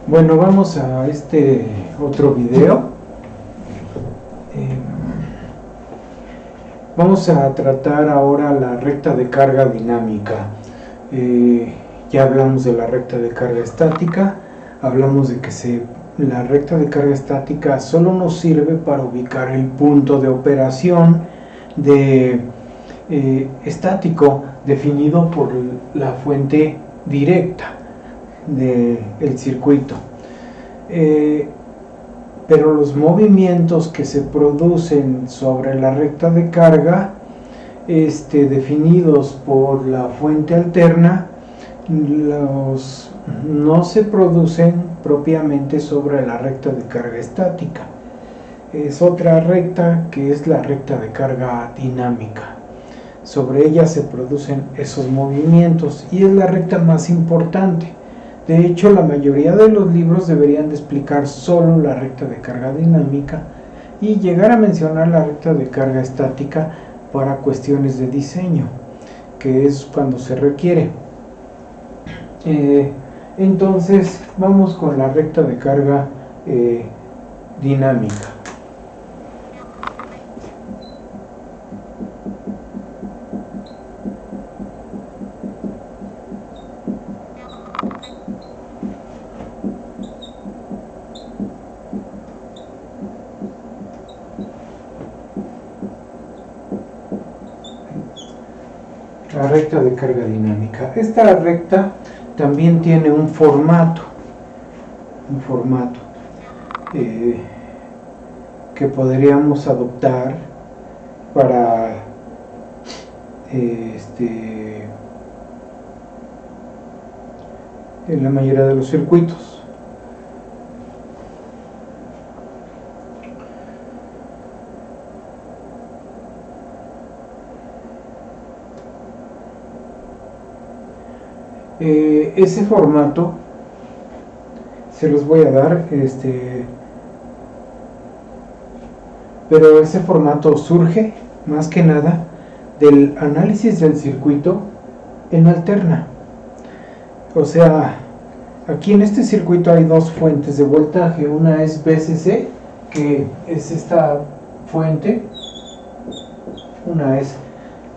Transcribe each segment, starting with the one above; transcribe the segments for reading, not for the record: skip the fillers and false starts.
Bueno, vamos a este otro video. Vamos a tratar ahora la recta de carga dinámica. Ya hablamos de la recta de carga estática, hablamos de que la recta de carga estática solo nos sirve para ubicar el punto de operación estático definido por la fuente directa del circuito. Pero los movimientos que se producen sobre la recta de carga, definidos por la fuente alterna, no se producen propiamente sobre la recta de carga estática. Es otra recta que es la recta de carga dinámica. Sobre ella se producen esos movimientos y es la recta más importante. De hecho, la mayoría de los libros deberían de explicar solo la recta de carga dinámica y llegar a mencionar la recta de carga estática para cuestiones de diseño, que es cuando se requiere. Entonces, vamos con la recta de carga dinámica. La recta de carga dinámica. Esta recta también tiene un formato que podríamos adoptar para en la mayoría de los circuitos. Ese formato se los voy a dar, pero ese formato surge más que nada del análisis del circuito en alterna. O sea, aquí en este circuito hay dos fuentes de voltaje. Una es VCC, que es esta fuente, una es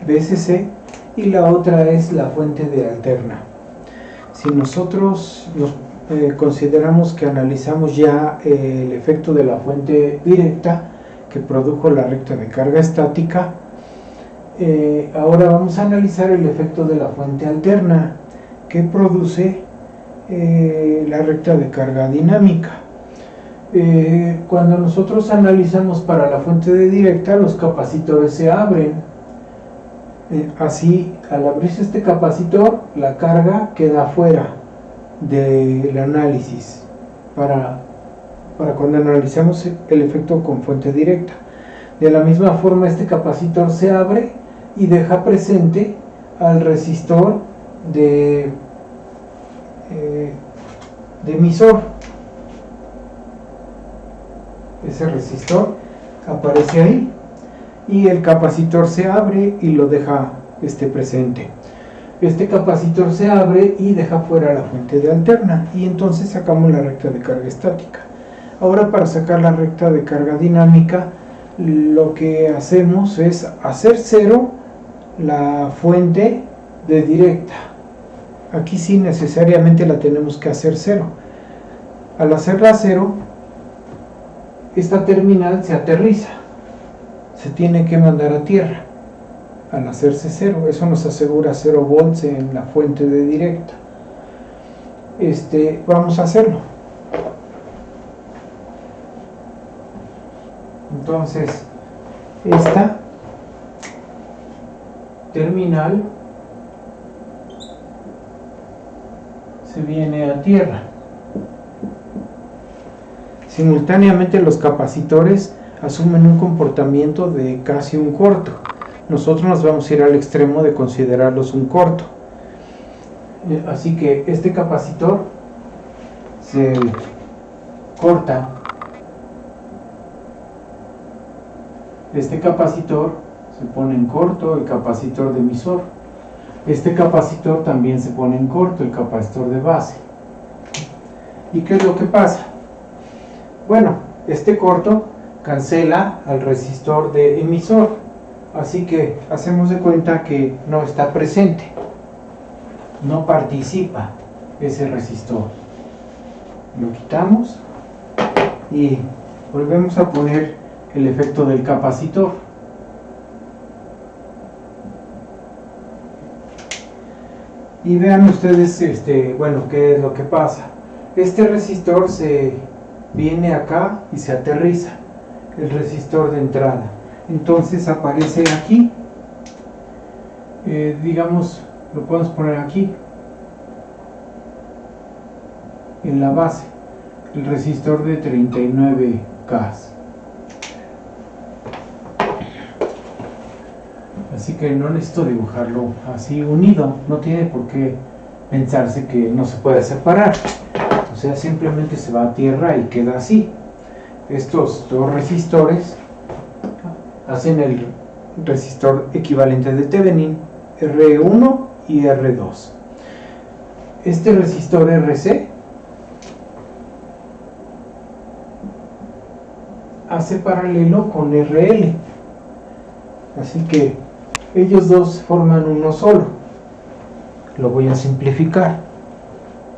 VCC y la otra es la fuente de alterna. Si nosotros consideramos que analizamos ya el efecto de la fuente directa que produjo la recta de carga estática, ahora vamos a analizar el efecto de la fuente alterna que produce la recta de carga dinámica. Cuando nosotros analizamos para la fuente de directa, los capacitores se abren. Así, al abrirse este capacitor, la carga queda fuera del análisis para cuando analizamos el efecto con fuente directa. De la misma forma, este capacitor se abre y deja presente al resistor de emisor. Ese resistor aparece ahí y el capacitor se abre y lo deja presente. Este capacitor se abre y deja fuera la fuente de alterna y entonces sacamos la recta de carga estática. Ahora, para sacar la recta de carga dinámica, lo que hacemos es hacer cero la fuente de directa. Aquí sí necesariamente la tenemos que hacer cero. Al hacerla cero, esta terminal se aterriza, se tiene que mandar a tierra al hacerse cero. Eso nos asegura 0 volts en la fuente de directa. Vamos a hacerlo. Entonces, esta terminal se viene a tierra. Simultáneamente, los capacitores asumen un comportamiento de casi un corto. Nosotros nos vamos a ir al extremo de considerarlos un corto. Así que este capacitor se corta. Este capacitor se pone en corto, el capacitor de emisor. Este capacitor también se pone en corto, el capacitor de base. ¿Y qué es lo que pasa? Bueno, este corto cancela al resistor de emisor, así que hacemos de cuenta que no está presente, no participa ese resistor. Lo quitamos y volvemos a poner el efecto del capacitor. Y vean ustedes, bueno, qué es lo que pasa. Este resistor se viene acá y se aterriza, el resistor de entrada. Entonces aparece aquí, digamos, lo podemos poner aquí, en la base, el resistor de 39K. Así que no necesito dibujarlo así unido, no tiene por qué pensarse que no se puede separar. O sea, simplemente se va a tierra y queda así. Estos dos resistores hacen el resistor equivalente de Thevenin, R1 y R2. Este resistor RC hace paralelo con RL, así que ellos dos forman uno solo. Lo voy a simplificar.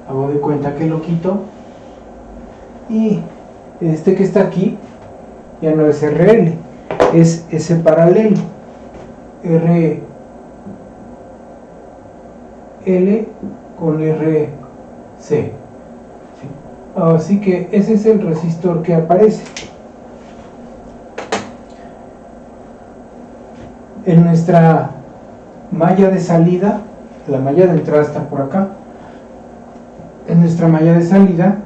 Hago de cuenta que lo quito y este que está aquí ya no es RL, es ese paralelo RL con RC. ¿Sí? Así que ese es el resistor que aparece. En nuestra malla de salida, la malla de entrada está por acá. En nuestra malla de salida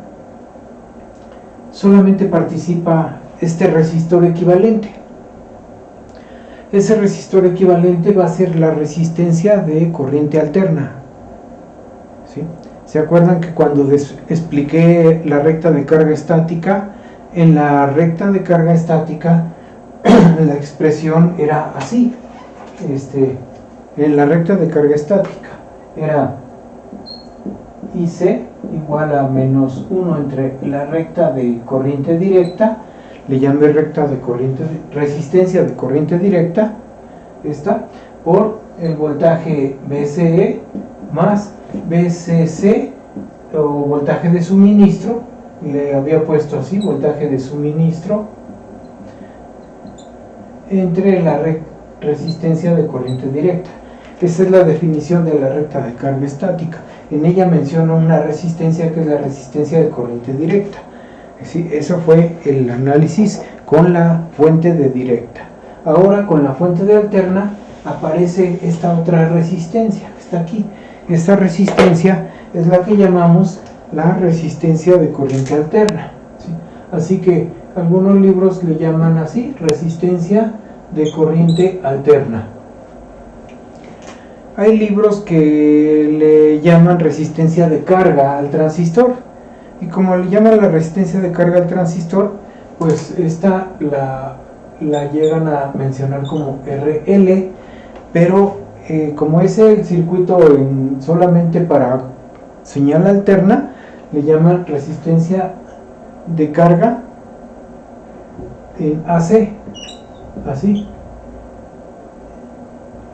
solamente participa este resistor equivalente. Ese resistor equivalente va a ser la resistencia de corriente alterna. ¿Sí? ¿Se acuerdan que cuando expliqué la recta de carga estática? En la recta de carga estática la expresión era así. En la recta de carga estática era IC igual a menos 1 entre la recta de corriente directa, le llamé recta de corriente, resistencia de corriente directa, esta, por el voltaje VCE más VCC o voltaje de suministro, le había puesto así, voltaje de suministro, entre la resistencia de corriente directa. Esa es la definición de la recta de carga estática. En ella menciona una resistencia que es la resistencia de corriente directa. ¿Sí? Eso fue el análisis con la fuente de directa. Ahora con la fuente de alterna aparece esta otra resistencia que está aquí. Esta resistencia es la que llamamos la resistencia de corriente alterna. ¿Sí? Así que algunos libros le llaman así, resistencia de corriente alterna. Hay libros que le llaman resistencia de carga al transistor, y como le llaman la resistencia de carga al transistor, pues esta la llegan a mencionar como RL, pero como es el circuito solamente para señal alterna, le llaman resistencia de carga en AC, así,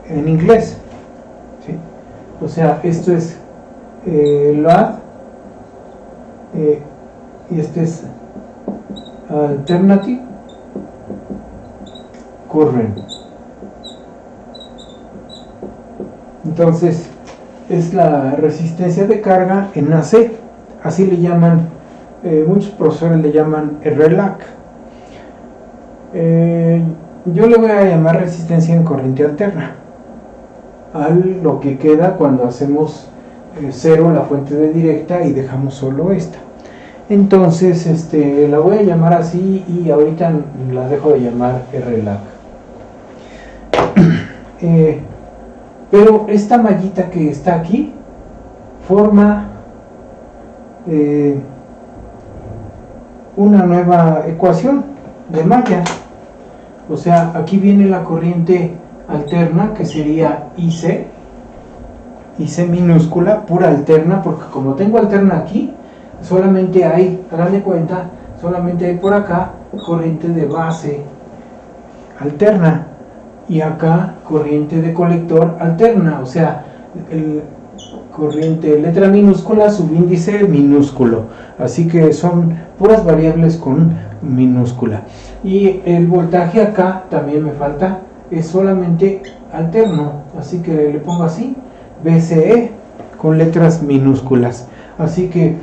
en inglés. ¿Sí? O sea, esto es load y este es alternative current. Entonces es la resistencia de carga en AC, así le llaman, muchos profesores le llaman RLAC. Yo le voy a llamar resistencia en corriente alterna a lo que queda cuando hacemos cero la fuente de directa y dejamos solo esta. Entonces la voy a llamar así y ahorita la dejo de llamar RLAC. Pero esta mallita que está aquí forma una nueva ecuación de malla. O sea, aquí viene la corriente alterna, que sería IC minúscula, pura alterna, porque como tengo alterna aquí, solamente hay, hagan de cuenta, solamente hay por acá corriente de base alterna y acá corriente de colector alterna, o sea, el corriente letra minúscula, subíndice minúsculo, así que son puras variables con minúscula. Y el voltaje acá también me falta, es solamente alterno, así que le pongo así, VCE con letras minúsculas. Así que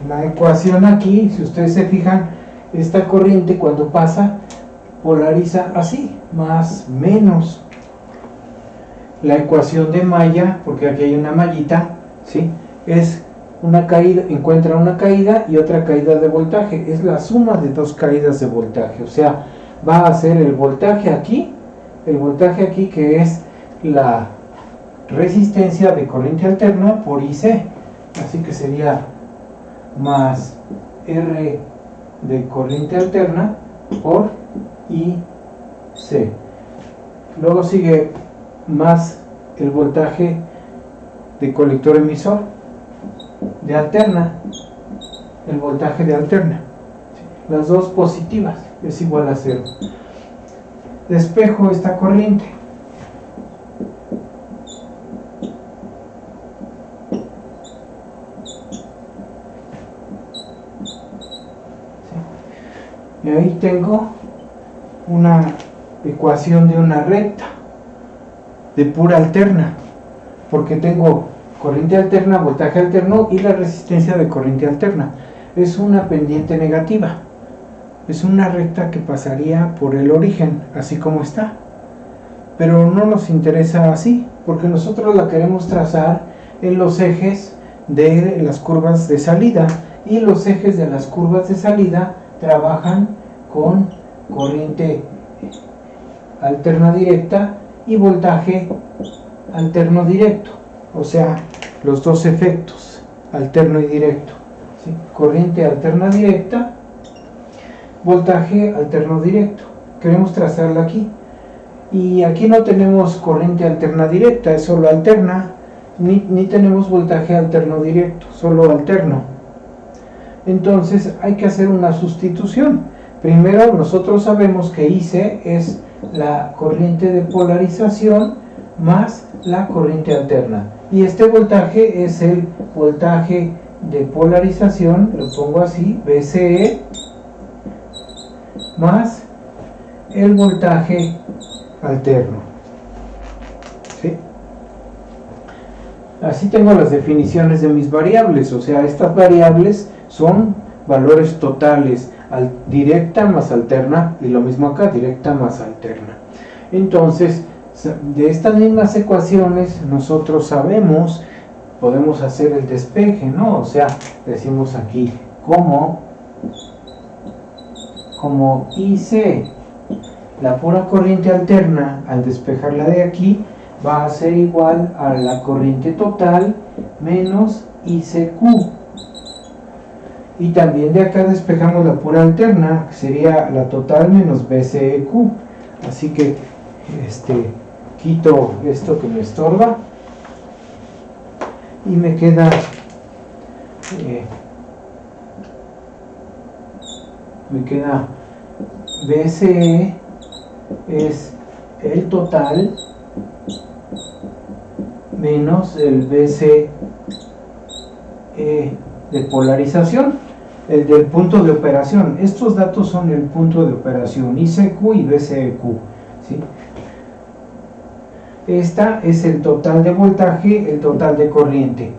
la ecuación aquí, si ustedes se fijan, esta corriente cuando pasa polariza así, más menos. La ecuación de malla, porque aquí hay una mallita, ¿sí? Es una caída, encuentra una caída y otra caída de voltaje, es la suma de dos caídas de voltaje, o sea, va a ser el voltaje aquí que es la resistencia de corriente alterna por IC, así que sería más R de corriente alterna por IC. Luego sigue más el voltaje de colector emisor de alterna, el voltaje de alterna, las dos positivas, es igual a 0. Despejo esta corriente. Y ahí tengo una ecuación de una recta de pura alterna, porque tengo corriente alterna, voltaje alterno y la resistencia de corriente alterna. Es una pendiente negativa, es una recta que pasaría por el origen, así como está, pero no nos interesa así, porque nosotros la queremos trazar en los ejes de las curvas de salida, y los ejes de las curvas de salida trabajan con corriente alterna directa y voltaje alterno directo, o sea, los dos efectos, alterno y directo, ¿sí? Corriente alterna directa, voltaje alterno directo, queremos trazarla aquí, y aquí no tenemos corriente alterna directa, es solo alterna, ni tenemos voltaje alterno directo, solo alterno. Entonces hay que hacer una sustitución. Primero nosotros sabemos que IC es la corriente de polarización más la corriente alterna, y este voltaje es el voltaje de polarización, lo pongo así, VCE, más el voltaje alterno, ¿sí? Así tengo las definiciones de mis variables, o sea, estas variables son valores totales, directa más alterna, y lo mismo acá, directa más alterna. Entonces, de estas mismas ecuaciones nosotros sabemos, podemos hacer el despeje, ¿no? O sea, decimos aquí como IC, la pura corriente alterna, al despejarla de aquí, va a ser igual a la corriente total menos ICQ. Y también de acá despejamos la pura alterna, que sería la total menos VCEQ. Así que quito esto que me estorba y me queda VCE es el total menos el VCE de polarización, el del punto de operación. Estos datos son el punto de operación, ICQ y VCEQ, ¿sí? Esta es el total de voltaje, el total de corriente,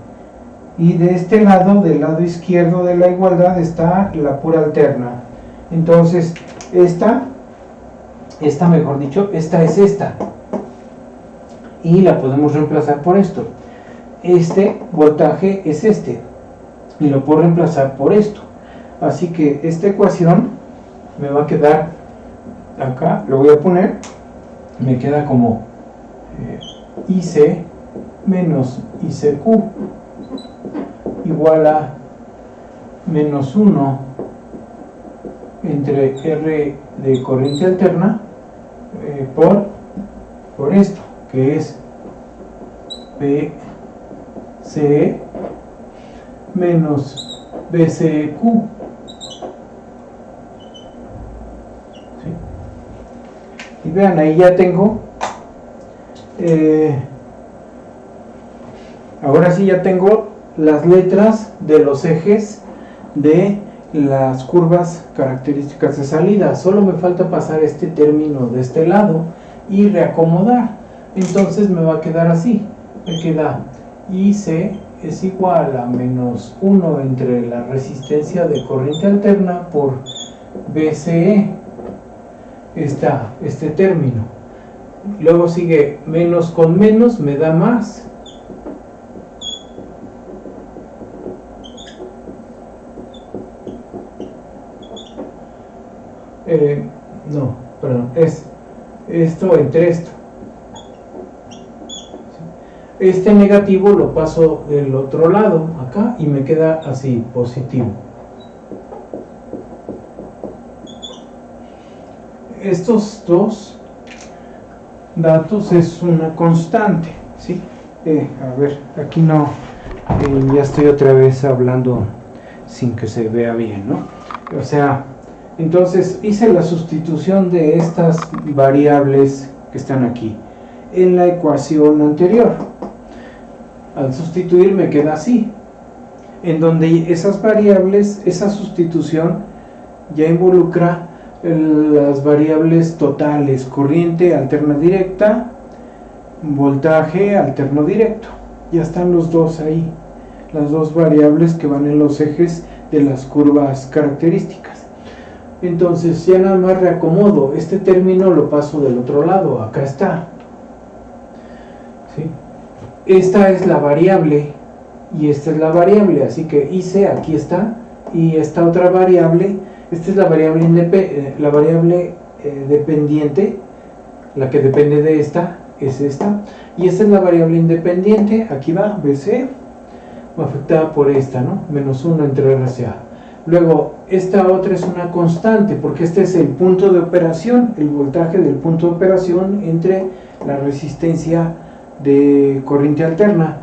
y de este lado, del lado izquierdo de la igualdad, está la pura alterna. Entonces esta mejor dicho, esta es esta, y la podemos reemplazar por esto. Este voltaje es este, y lo puedo reemplazar por esto. Así que esta ecuación me va a quedar acá, lo voy a poner, me queda como IC menos ICQ igual a menos 1 entre R de corriente alterna por esto, que es PCE menos BCQ. ¿Sí? Y vean, ahí ya tengo, ahora sí ya tengo las letras de los ejes de las curvas características de salida. Solo me falta pasar este término de este lado y reacomodar. Entonces me va a quedar así. Me queda IC es igual a menos 1 entre la resistencia de corriente alterna por BCE. Este término. Luego sigue menos con menos, me da más. No, perdón, es esto entre esto. Este negativo lo paso del otro lado, acá, y me queda así, positivo. Estos dos datos es una constante, ¿sí? A ver, aquí no, ya estoy otra vez hablando sin que se vea bien, ¿no? O sea, entonces hice la sustitución de estas variables que están aquí en la ecuación anterior. Al sustituir me queda así, en donde esas variables, esa sustitución ya involucra las variables totales, corriente alterna directa, voltaje alterno directo. Ya están los dos ahí, las dos variables que van en los ejes de las curvas características. Entonces ya nada más reacomodo, este término lo paso del otro lado, acá está. ¿Sí? Esta es la variable y esta es la variable, así que IC aquí está, y esta otra variable, esta es la variable dependiente, la que depende de esta es esta, y esta es la variable independiente, aquí va, BC, afectada por esta, ¿no? Menos 1 entre RCA. Luego, esta otra es una constante, porque este es el punto de operación, el voltaje del punto de operación entre la resistencia de corriente alterna.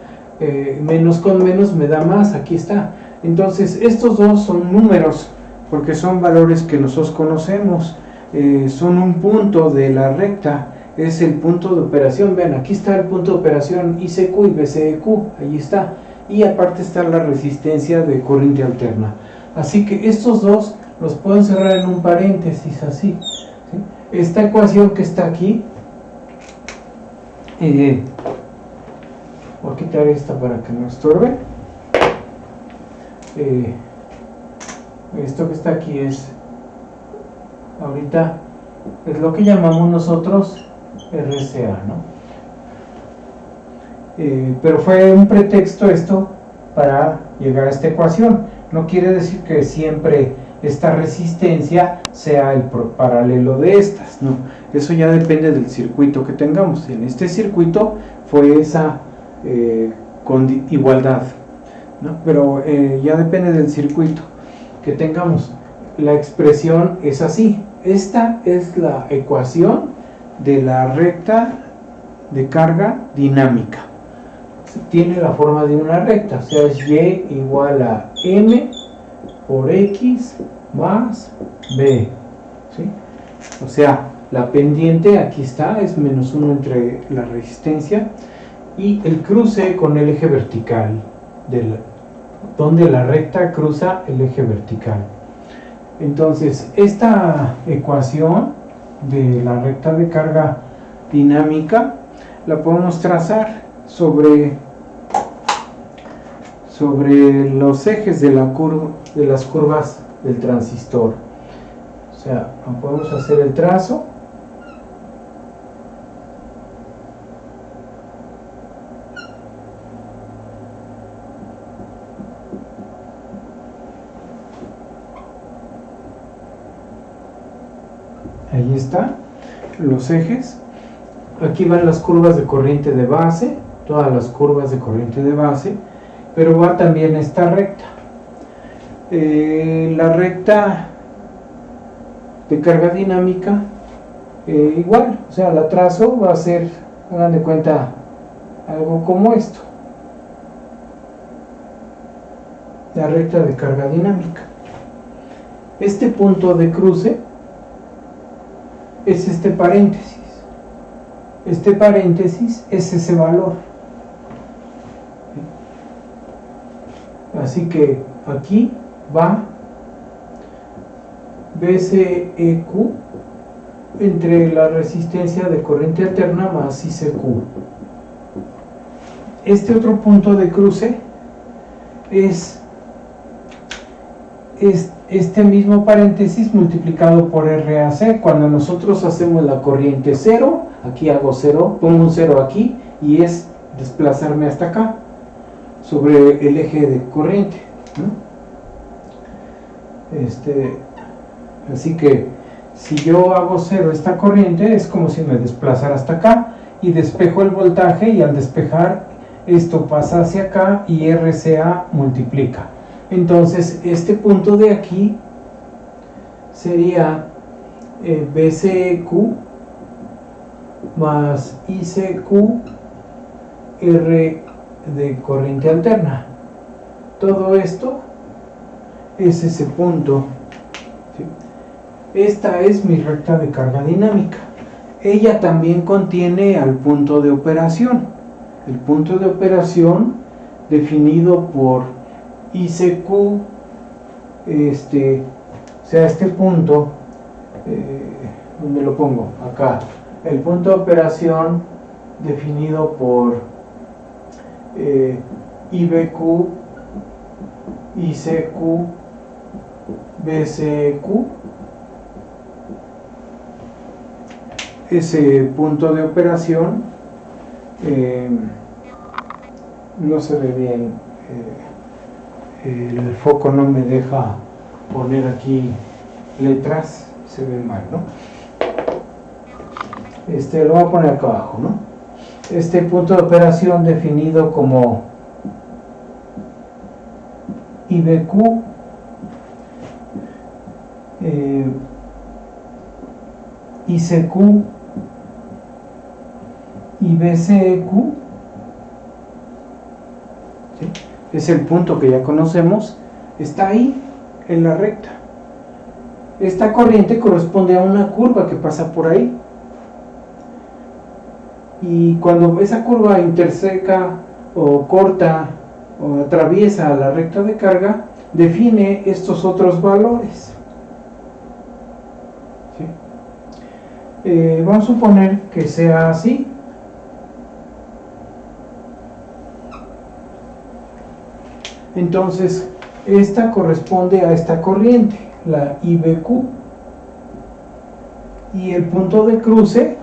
Menos con menos me da más, aquí está. Entonces, estos dos son números, porque son valores que nosotros conocemos, son un punto de la recta, es el punto de operación. Vean, aquí está el punto de operación ICQ y BCEQ, ahí está. Y aparte está la resistencia de corriente alterna. Así que estos dos los puedo encerrar en un paréntesis, así. ¿Sí? Esta ecuación que está aquí, voy a quitar esta para que no estorbe. Esto que está aquí es, ahorita, es lo que llamamos nosotros RCA, ¿no? Pero fue un pretexto esto para llegar a esta ecuación. No quiere decir que siempre esta resistencia sea el paralelo de estas, no. Eso ya depende del circuito que tengamos. En este circuito fue esa con igualdad, ¿no? Pero ya depende del circuito que tengamos. La expresión es así. Esta es la ecuación de la recta de carga dinámica. Tiene la forma de una recta, o sea, es Y igual a M por X más B, ¿sí? O sea, la pendiente aquí está, es menos 1 entre la resistencia, y el cruce con el eje vertical, donde la recta cruza el eje vertical. Entonces, esta ecuación de la recta de carga dinámica la podemos trazar sobre los ejes de las curvas del transistor. O sea, podemos hacer el trazo. Ahí está, los ejes. Aquí van las curvas de corriente de base, todas las curvas de corriente de base, pero va también esta recta. La recta de carga dinámica, igual, o sea, la trazo, va a ser, hagan de cuenta, algo como esto. la recta de carga dinámica. Este punto de cruce es este paréntesis. Este paréntesis es ese valor. Así que aquí va BCEQ entre la resistencia de corriente alterna más ICQ. Este otro punto de cruce es este mismo paréntesis multiplicado por RAC. Cuando nosotros hacemos la corriente 0, aquí hago 0, pongo un 0 aquí y es desplazarme hasta acá sobre el eje de corriente, ¿no? Así que si yo hago 0 esta corriente es como si me desplazara hasta acá y despejo el voltaje, y al despejar esto pasa hacia acá y RCA multiplica. Entonces este punto de aquí sería BCEQ más ICQ R de corriente alterna. Todo esto es ese punto, ¿sí? Esta es mi recta de carga dinámica. Ella también contiene al punto de operación. El punto de operación definido por ICQ, o sea, este punto, ¿dónde lo pongo? Acá. El punto de operación definido por IBQ, ICQ, BCQ. Ese punto de operación no se ve bien, el foco no me deja poner aquí letras, se ve mal, ¿no? Lo voy a poner acá abajo, ¿no? Este punto de operación definido como IBQ, ICQ y BCEQ, ¿sí? Es el punto que ya conocemos, está ahí en la recta. Esta corriente corresponde a una curva que pasa por ahí, y cuando esa curva interseca o corta o atraviesa la recta de carga, define estos otros valores, ¿sí? Vamos a suponer que sea así. Entonces esta corresponde a esta corriente, la IBQ, y el punto de cruce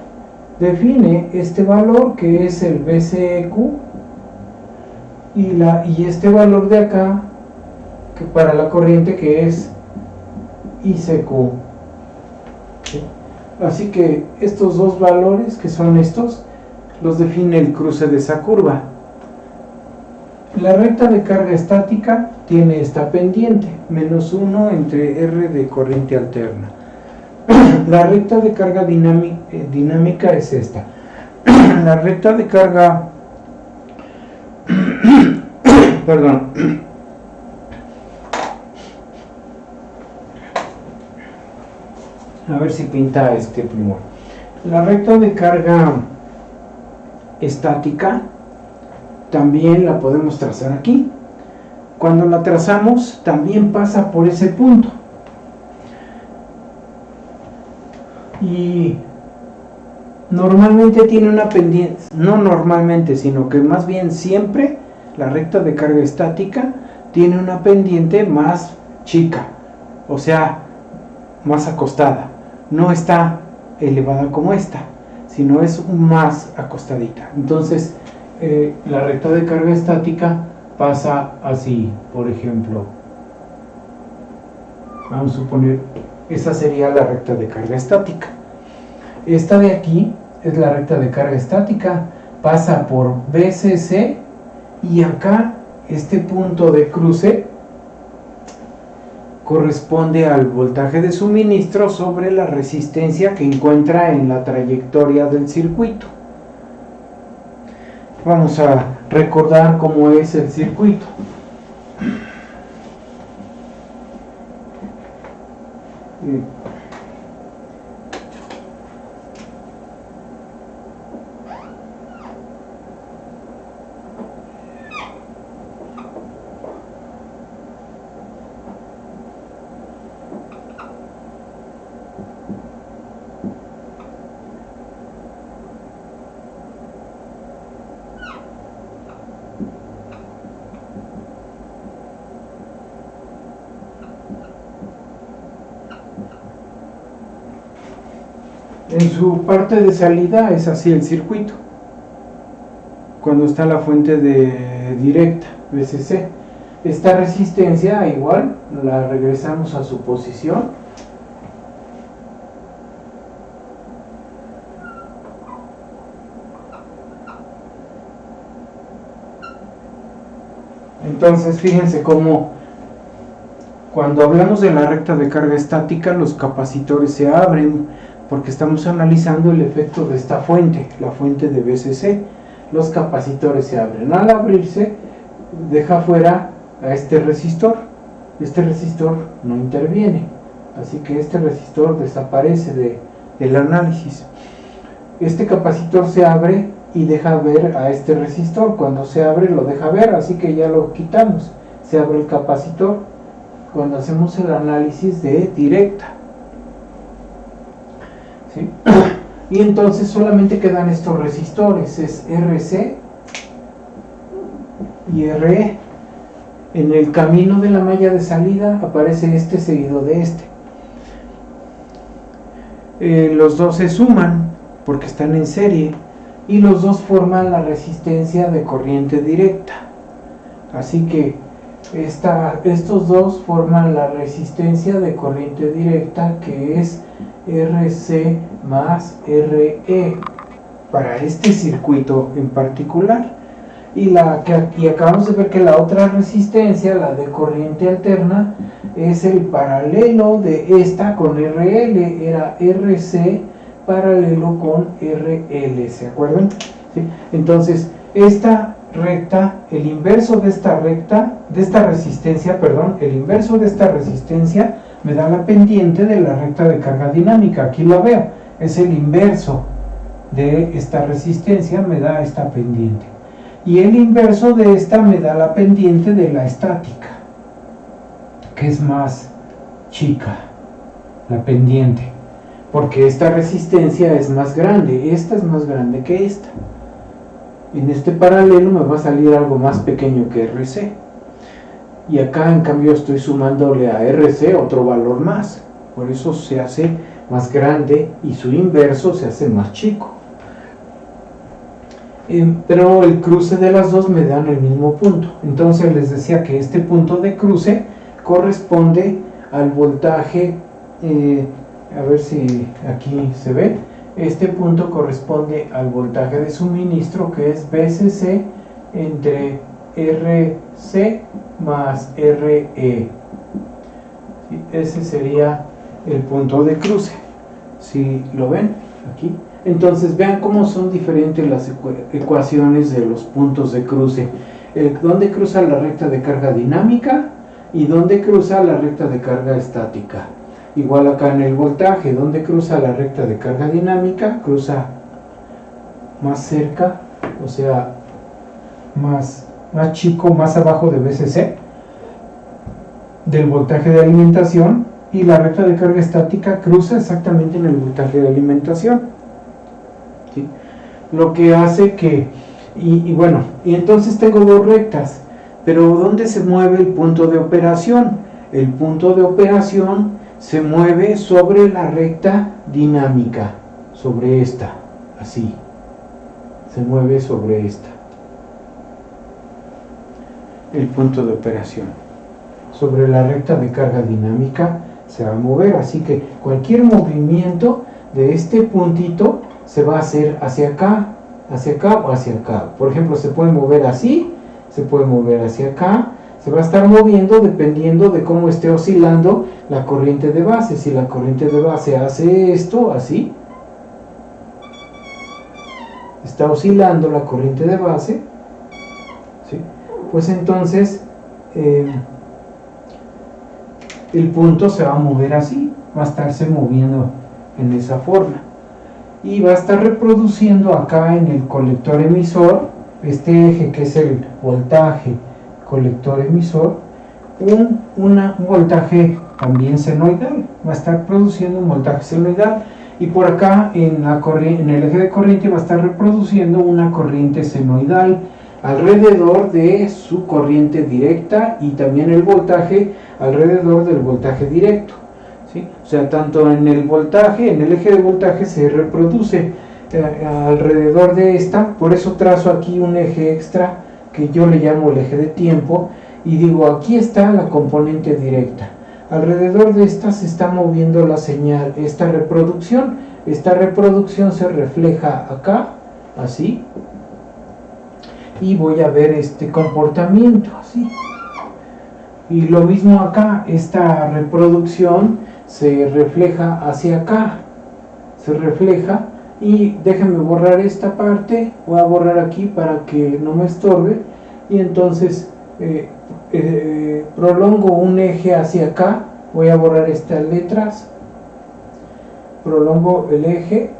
define este valor que es el BCEQ, y este valor de acá que para la corriente que es ICQ, ¿sí? Así que estos dos valores, que son estos, los define el cruce de esa curva. La recta de carga estática tiene esta pendiente, -1 entre R de corriente alterna. La recta de carga dinámica es esta. La recta de carga perdón, a ver si pinta este plumón. La recta de carga estática también la podemos trazar aquí. Cuando la trazamos también pasa por ese punto, y normalmente tiene una pendiente, no normalmente, sino que más bien siempre la recta de carga estática tiene una pendiente más chica, o sea, más acostada. No está elevada como esta, sino es más acostadita. Entonces la recta de carga estática pasa así, por ejemplo. Vamos a suponer, esa sería la recta de carga estática. Esta de aquí es la recta de carga estática, pasa por BCC, y acá este punto de cruce corresponde al voltaje de suministro sobre la resistencia que encuentra en la trayectoria del circuito. Vamos a recordar cómo es el circuito. En su parte de salida es así el circuito. Cuando está la fuente de directa, VCC. Esta resistencia igual la regresamos a su posición. Entonces fíjense cómo cuando hablamos de la recta de carga estática, los capacitores se abren porque estamos analizando el efecto de esta fuente, la fuente de VCC. Los capacitores se abren. Al abrirse, deja fuera a este resistor. Este resistor no interviene, así que este resistor desaparece del análisis. Este capacitor se abre y deja ver a este resistor. Cuando se abre lo deja ver, así que ya lo quitamos. Se abre el capacitor cuando hacemos el análisis de directa. ¿Sí? Y entonces solamente quedan estos resistores, es RC y RE. En el camino de la malla de salida aparece este seguido de este. Los dos se suman porque están en serie y los dos forman la resistencia de corriente directa. Así que estos dos forman la resistencia de corriente directa, que es RC más RE para este circuito en particular. Y acabamos de ver que la otra resistencia, la de corriente alterna, es el paralelo de esta con RL. Era RC paralelo con RL, ¿se acuerdan? ¿Sí? Entonces esta recta, el inverso de esta recta, de esta resistencia, perdón, el inverso de esta resistencia me da la pendiente de la recta de carga dinámica. Aquí la veo, es el inverso de esta resistencia, me da esta pendiente. Y el inverso de esta me da la pendiente de la estática, que es más chica, la pendiente, porque esta resistencia es más grande, esta es más grande que esta. En este paralelo me va a salir algo más pequeño que RC. Y acá en cambio estoy sumándole a RC otro valor más. Por eso se hace más grande y su inverso se hace más chico. Pero el cruce de las dos me dan el mismo punto. Entonces les decía que este punto de cruce corresponde al voltaje, a ver si aquí se ve. Este punto corresponde al voltaje de suministro, que es VCC entre RC más RE. Ese sería el punto de cruce. ¿Sí lo ven aquí? Entonces vean cómo son diferentes las ecuaciones de los puntos de cruce. ¿Dónde cruza la recta de carga dinámica? Y ¿dónde cruza la recta de carga estática? Igual acá en el voltaje, ¿dónde cruza la recta de carga dinámica? Cruza más cerca, o sea, más chico, más abajo de VCC, del voltaje de alimentación, y la recta de carga estática cruza exactamente en el voltaje de alimentación. ¿Sí? Lo que hace que, y bueno, y entonces tengo dos rectas, pero ¿dónde se mueve el punto de operación? El punto de operación se mueve sobre la recta dinámica, sobre esta, así, se mueve sobre esta, el punto de operación, sobre la recta de carga dinámica se va a mover, así que cualquier movimiento de este puntito se va a hacer hacia acá o hacia acá. Por ejemplo, se puede mover así, se puede mover hacia acá, se va a estar moviendo dependiendo de cómo esté oscilando la corriente de base. Si la corriente de base hace esto, así, está oscilando la corriente de base, ¿sí? Pues entonces el punto se va a mover así, va a estarse moviendo en esa forma. Y va a estar reproduciendo acá en el colector emisor, este eje que es el voltaje colector emisor, un voltaje también senoidal. Va a estar produciendo un voltaje senoidal. Y por acá en el eje de corriente va a estar reproduciendo una corriente senoidal alrededor de su corriente directa, y también el voltaje alrededor del voltaje directo, ¿sí? O sea, tanto en el voltaje, en el eje de voltaje se reproduce alrededor de esta. Por eso trazo aquí un eje extra que yo le llamo el eje de tiempo, y digo, aquí está la componente directa. Alrededor de esta se está moviendo la señal, esta reproducción se refleja acá, así, y voy a ver este comportamiento, así. Y lo mismo acá, esta reproducción se refleja hacia acá, se refleja, y déjenme borrar esta parte, voy a borrar aquí para que no me estorbe, y entonces prolongo un eje hacia acá, voy a borrar estas letras, prolongo el eje,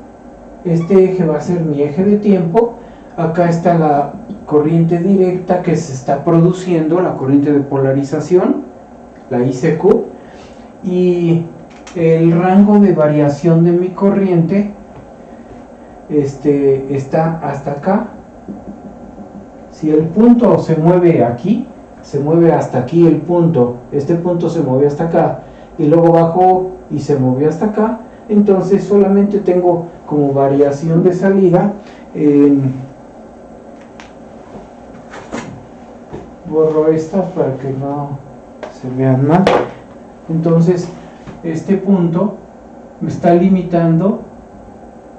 este eje va a ser mi eje de tiempo. Acá está la corriente directa que se está produciendo, la corriente de polarización, la ICQ, y el rango de variación de mi corriente está hasta acá. Si el punto se mueve aquí, se mueve hasta aquí el punto, este punto se mueve hasta acá, y luego bajó y se movió hasta acá, entonces solamente tengo como variación de salida borro estas para que no se vean mal. Entonces este punto me está limitando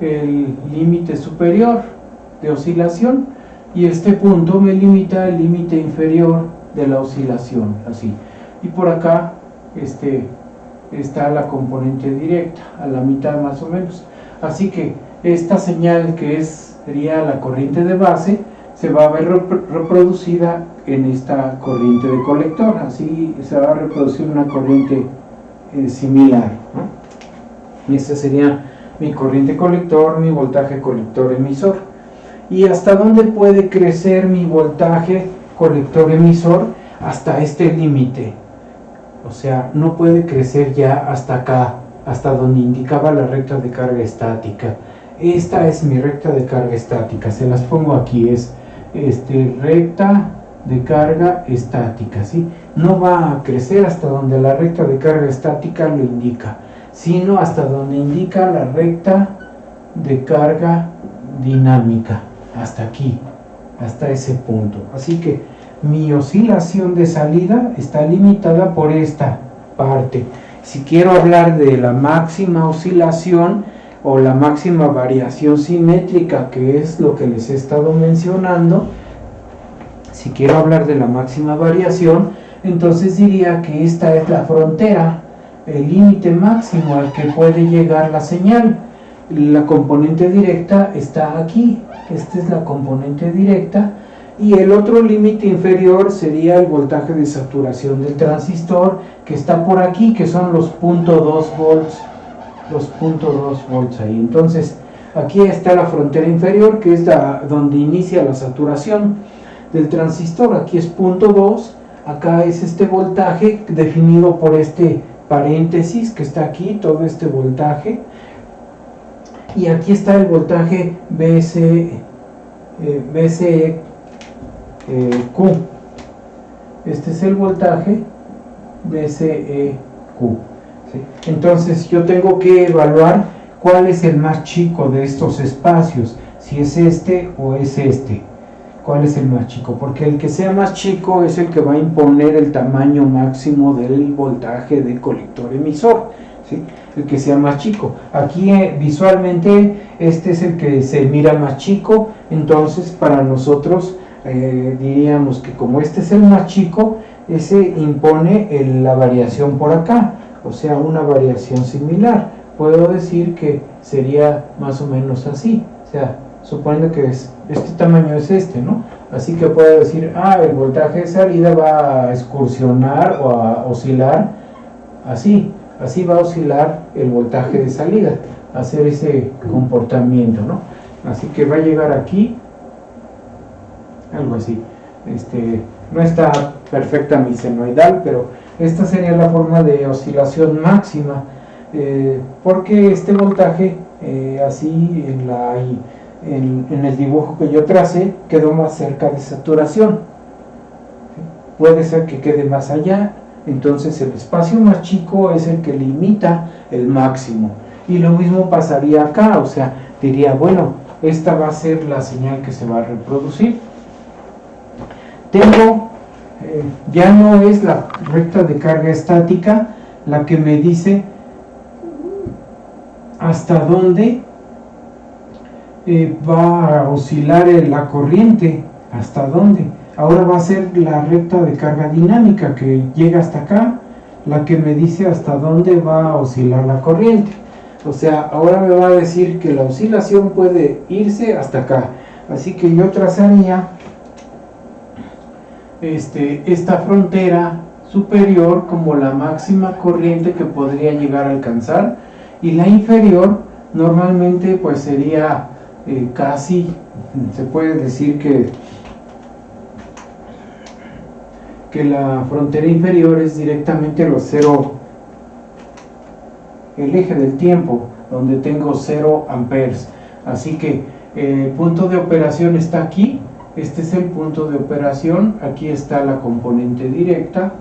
el límite superior de oscilación, y este punto me limita el límite inferior de la oscilación, así. Y por acá está la componente directa, a la mitad más o menos. Así que esta señal, que sería la corriente de base, se va a ver reproducida en esta corriente de colector. Así se va a reproducir una corriente similar, ¿no? Esta sería mi corriente colector, mi voltaje colector emisor. ¿Y hasta dónde puede crecer mi voltaje colector emisor? Hasta este límite. O sea, no puede crecer ya hasta acá, hasta donde indicaba la recta de carga estática. Esta es mi recta de carga estática, se las pongo aquí, es recta de carga estática, ¿sí? No va a crecer hasta donde la recta de carga estática lo indica, sino hasta donde indica la recta de carga dinámica, hasta aquí, hasta ese punto. Así que mi oscilación de salida está limitada por esta parte. Si quiero hablar de la máxima oscilación o la máxima variación simétrica, que es lo que les he estado mencionando, si quiero hablar de la máxima variación, entonces diría que esta es la frontera, el límite máximo al que puede llegar la señal. La componente directa está aquí, esta es la componente directa, y el otro límite inferior sería el voltaje de saturación del transistor, que está por aquí, que son los 0.2 volts, los 0.2 volts ahí. Entonces aquí está la frontera inferior, que es donde inicia la saturación del transistor. Aquí es 0.2, acá es este voltaje definido por este paréntesis que está aquí, todo este voltaje, y aquí está el voltaje BCEQ. Este es el voltaje BCEQ, ¿sí? Entonces yo tengo que evaluar cuál es el más chico de estos espacios, si es este o es este. ¿Cuál es el más chico? Porque el que sea más chico es el que va a imponer el tamaño máximo del voltaje del colector emisor, ¿sí? El que sea más chico. Aquí visualmente este es el que se mira más chico, entonces para nosotros diríamos que como este es el más chico, ese impone la variación por acá, o sea, una variación similar. Puedo decir que sería más o menos así, o sea, suponiendo que este tamaño es este, ¿no? Así que puedo decir, el voltaje de salida va a excursionar o a oscilar así, así va a oscilar el voltaje de salida, hacer ese comportamiento, ¿no? Así que va a llegar aquí, algo así. No está perfecta mi senoidal, pero esta sería la forma de oscilación máxima, porque este voltaje, así en el dibujo que yo tracé, quedó más cerca de saturación. Puede ser que quede más allá, entonces el espacio más chico es el que limita el máximo. Y lo mismo pasaría acá, o sea, diría, bueno, esta va a ser la señal que se va a reproducir. Tengo, ya no es la recta de carga estática la que me dice hasta dónde va a oscilar la corriente, hasta dónde. Ahora va a ser la recta de carga dinámica que llega hasta acá, la que me dice hasta dónde va a oscilar la corriente. O sea, ahora me va a decir que la oscilación puede irse hasta acá. Así que yo trazaría esta frontera superior como la máxima corriente que podría llegar a alcanzar, y la inferior normalmente pues sería casi, se puede decir que la frontera inferior es directamente los cero, el eje del tiempo, donde tengo 0 amperes. Así que el punto de operación está aquí. Este es el punto de operación. Aquí está la componente directa,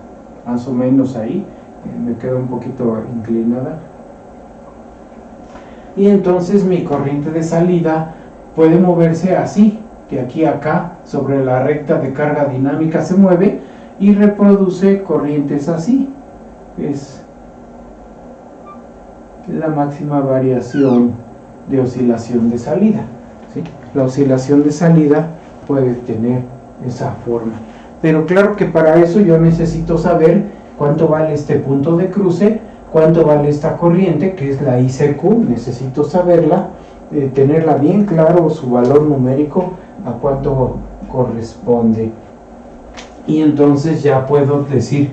más o menos ahí. Me queda un poquito inclinada. Y entonces mi corriente de salida puede moverse así, de aquí a acá, sobre la recta de carga dinámica se mueve y reproduce corrientes así. Es la máxima variación de oscilación de salida, ¿sí? La oscilación de salida puede tener esa forma, pero claro que para eso yo necesito saber cuánto vale este punto de cruce, cuánto vale esta corriente que es la ICQ. Necesito saberla, tenerla bien claro, su valor numérico, a cuánto corresponde, y entonces ya puedo decir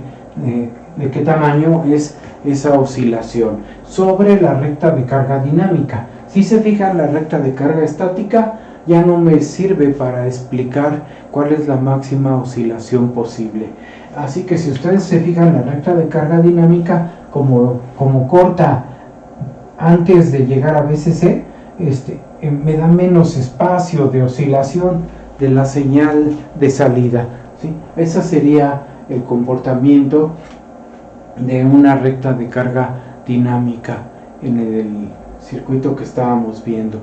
de qué tamaño es esa oscilación sobre la recta de carga dinámica. Si se fijan, la recta de carga estática ya no me sirve para explicar cuál es la máxima oscilación posible. Así que si ustedes se fijan, la recta de carga dinámica, como corta antes de llegar a VCC, me da menos espacio de oscilación de la señal de salida, ¿sí? Ese sería el comportamiento de una recta de carga dinámica en el circuito que estábamos viendo.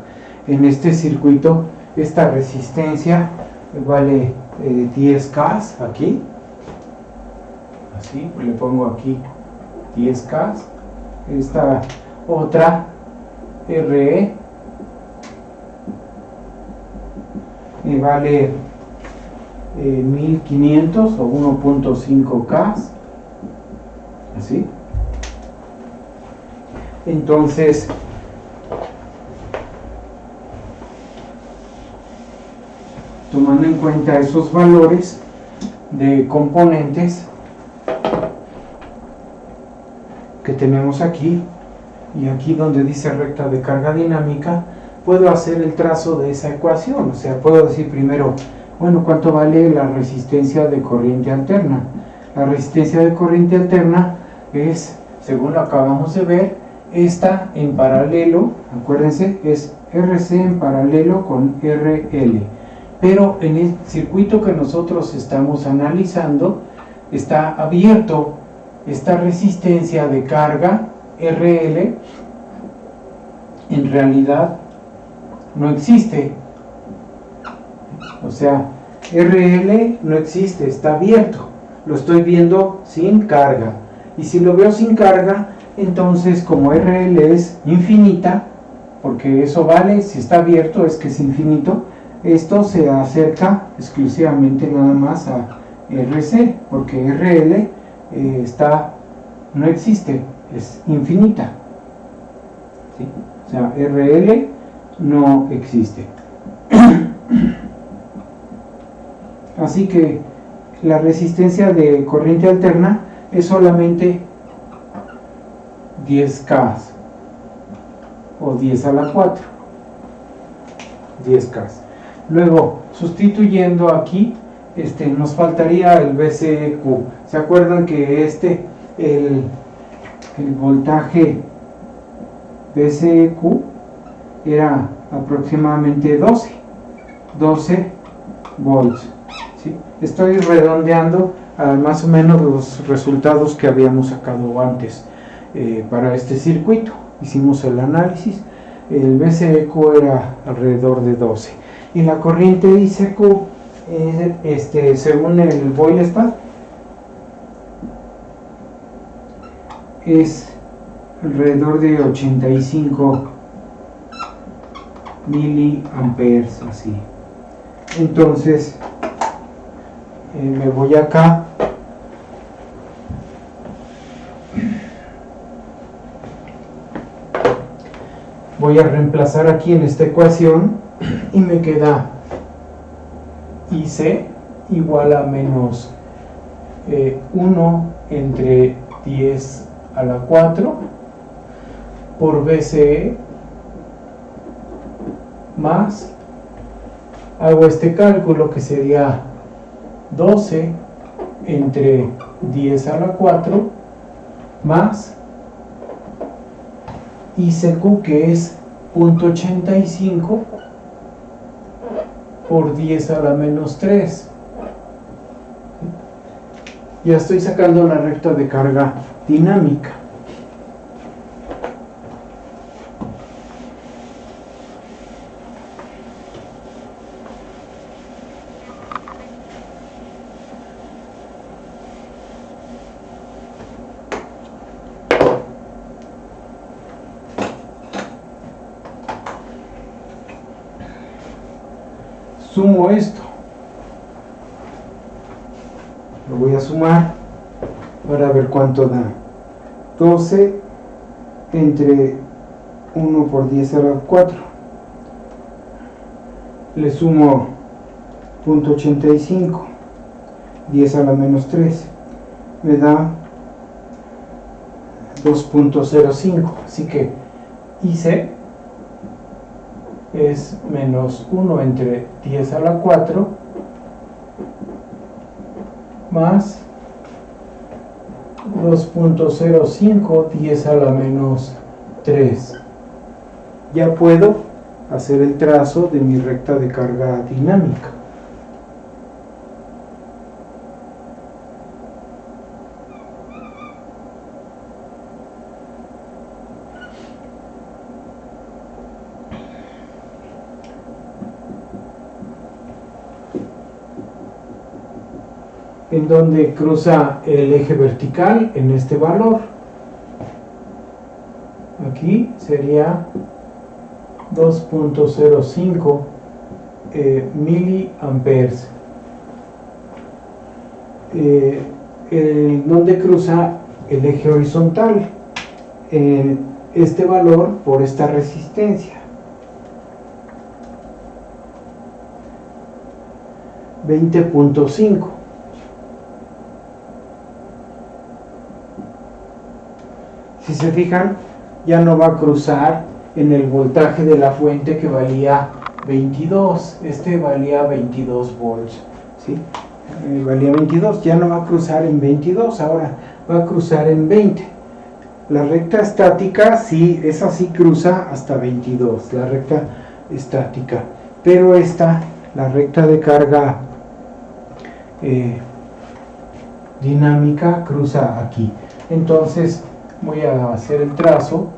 En este circuito, esta resistencia vale 10K aquí, así le pongo aquí 10K. Esta otra RE vale 1500 o 1.5K, así. Entonces tomando en cuenta esos valores de componentes que tenemos aquí y aquí donde dice recta de carga dinámica, puedo hacer el trazo de esa ecuación. O sea, puedo decir primero, bueno, ¿cuánto vale la resistencia de corriente alterna? La resistencia de corriente alterna es, según lo acabamos de ver, esta en paralelo, acuérdense, es RC en paralelo con RL. Pero en el circuito que nosotros estamos analizando está abierto esta resistencia de carga RL, en realidad no existe. O sea, RL no existe, está abierto. Lo estoy viendo sin carga. Y si lo veo sin carga, entonces como RL es infinita, porque eso vale, si está abierto es que es infinito, esto se acerca exclusivamente nada más a RC, porque RL no existe, es infinita, ¿sí? O sea, RL no existe. Así que la resistencia de corriente alterna es solamente 10K o 10 a la 4, 10K. Luego, sustituyendo aquí, nos faltaría el VCQ. ¿Se acuerdan que el voltaje VCQ era aproximadamente 12 volts? ¿Sí? Estoy redondeando a más o menos los resultados que habíamos sacado antes para este circuito. Hicimos el análisis, el VCQ era alrededor de 12 y la corriente ICQ, según el Boylestad, es alrededor de 85 miliamperes, así. Entonces me voy acá, voy a reemplazar aquí en esta ecuación y me queda IC igual a menos 1 entre 10 a la 4 por BCE más, hago este cálculo que sería 12 entre 10 a la 4 más ICQ, que es 0.85 por 10 a la menos 3. Ya estoy sacando la recta de carga dinámica. Sumo esto, lo voy a sumar para ver cuánto da. 12 entre 1 por 10 a la 4, le sumo 0.85, 10 a la menos 3, me da 2.05, así que IC es menos 1 entre 10 a la 4 más 2.05 10 a la menos 3. Ya puedo hacer el trazo de mi recta de carga dinámica. En donde cruza el eje vertical en este valor. Aquí sería 2.05 miliamperes. Donde cruza el eje horizontal, este valor por esta resistencia, 20.5. Si se fijan, ya no va a cruzar en el voltaje de la fuente que valía 22. Valía 22 volts, ¿sí? Valía 22, ya no va a cruzar en 22, ahora va a cruzar en 20. La recta estática, sí, esa sí cruza hasta 22, la recta estática. Pero la recta de carga dinámica, cruza aquí. Entonces, voy a hacer el trazo.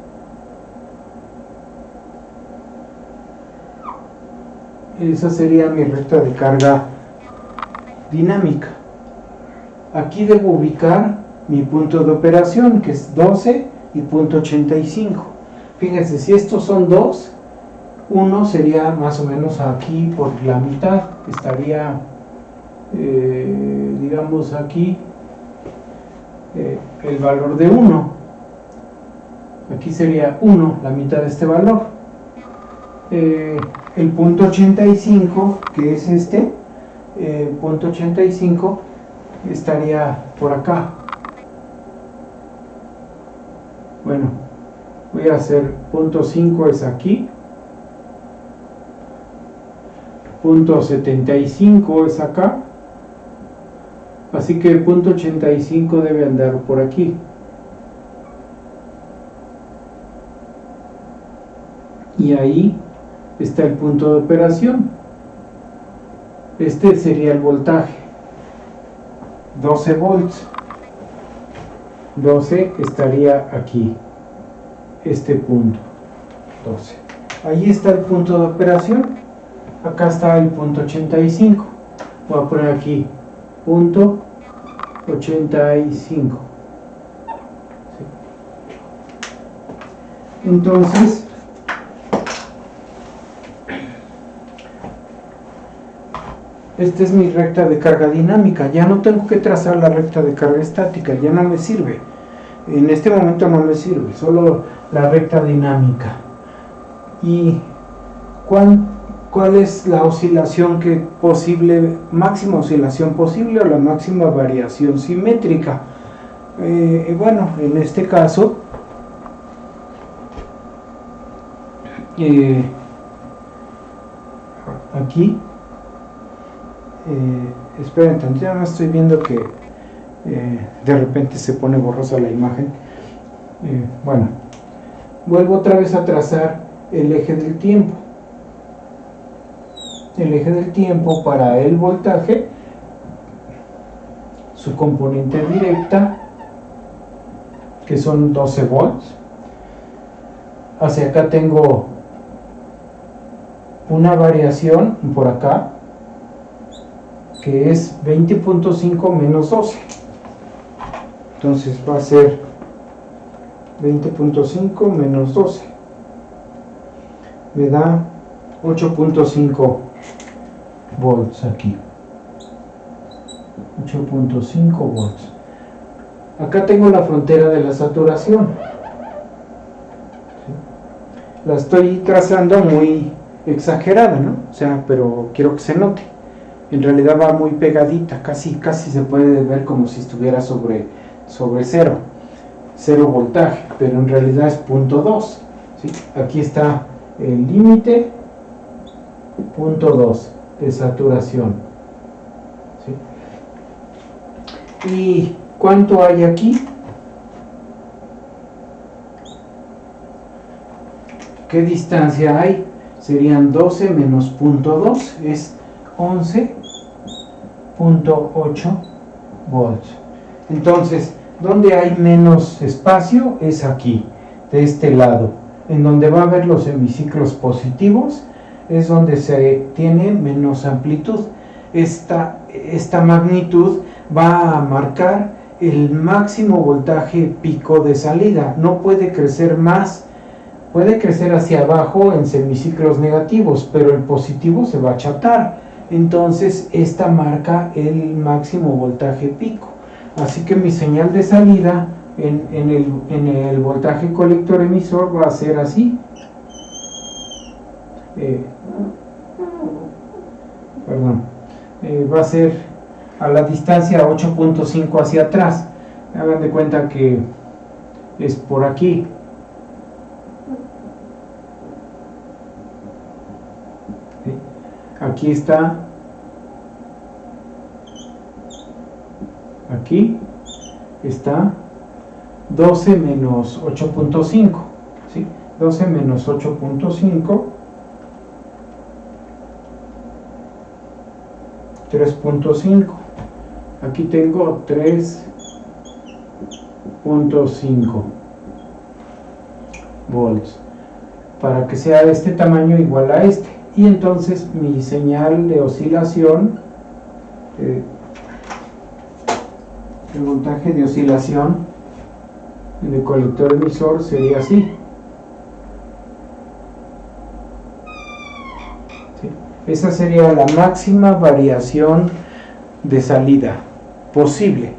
Esa sería mi recta de carga dinámica. Aquí debo ubicar mi punto de operación, que es 12 y 0.85. Fíjense, si estos son 2, uno sería más o menos aquí por la mitad. Estaría, digamos aquí, el valor de 1. Aquí sería 1, la mitad de este valor. El 0.85, que es 0.85, estaría por acá. Bueno, voy a hacer punto 5 es aquí, punto 75 es acá, así que el punto 85 debe andar por aquí. Y ahí está el punto de operación. Este sería el voltaje, 12 volts. 12 estaría aquí, este punto, 12. Ahí está el punto de operación. Acá está el punto 85. Voy a poner aquí punto 85. ¿Sí? Entonces, esta es mi recta de carga dinámica. Ya no tengo que trazar la recta de carga estática, ya no me sirve. En este momento no me sirve, solo la recta dinámica. ¿Y cuál es la oscilación posible, máxima oscilación posible o la máxima variación simétrica? Bueno, en este caso, aquí, esperen tantito, ya no estoy viendo que de repente se pone borrosa la imagen. Bueno, vuelvo otra vez a trazar el eje del tiempo. El eje del tiempo para el voltaje, su componente directa, que son 12 volts. Hacia acá tengo una variación por acá, que es 20.5 menos 12. Entonces va a ser 20.5 menos 12. Me da 8.5 volts aquí. 8.5 volts. Acá tengo la frontera de la saturación. ¿Sí? La estoy trazando muy exagerada, ¿no? O sea, pero quiero que se note. En realidad va muy pegadita, casi se puede ver como si estuviera sobre cero voltaje, pero en realidad es 0.2. ¿Sí? Aquí está el límite, 0.2 de saturación. ¿Sí? ¿Y cuánto hay aquí? ¿Qué distancia hay? Serían 12 menos 0.2, es 11.8 volts. Entonces, donde hay menos espacio es aquí, de este lado. En donde va a haber los hemiciclos positivos es donde se tiene menos amplitud. Esta magnitud va a marcar el máximo voltaje pico de salida. No puede crecer más. Puede crecer hacia abajo en semiciclos negativos, pero el positivo se va a achatar. Entonces, esta marca el máximo voltaje pico. Así que mi señal de salida en el voltaje colector emisor va a ser así. Va a ser a la distancia 8.5 hacia atrás. Hagan de cuenta que es por aquí. ¿Sí? Aquí está. Aquí está 12 menos 8.5, ¿sí? 12 menos 8.5, 3.5. Aquí tengo 3.5 volts. Para que sea de este tamaño igual a este. Y entonces mi señal de oscilación, el voltaje de oscilación en el colector emisor sería así. ¿Sí? Esa sería la máxima variación de salida posible.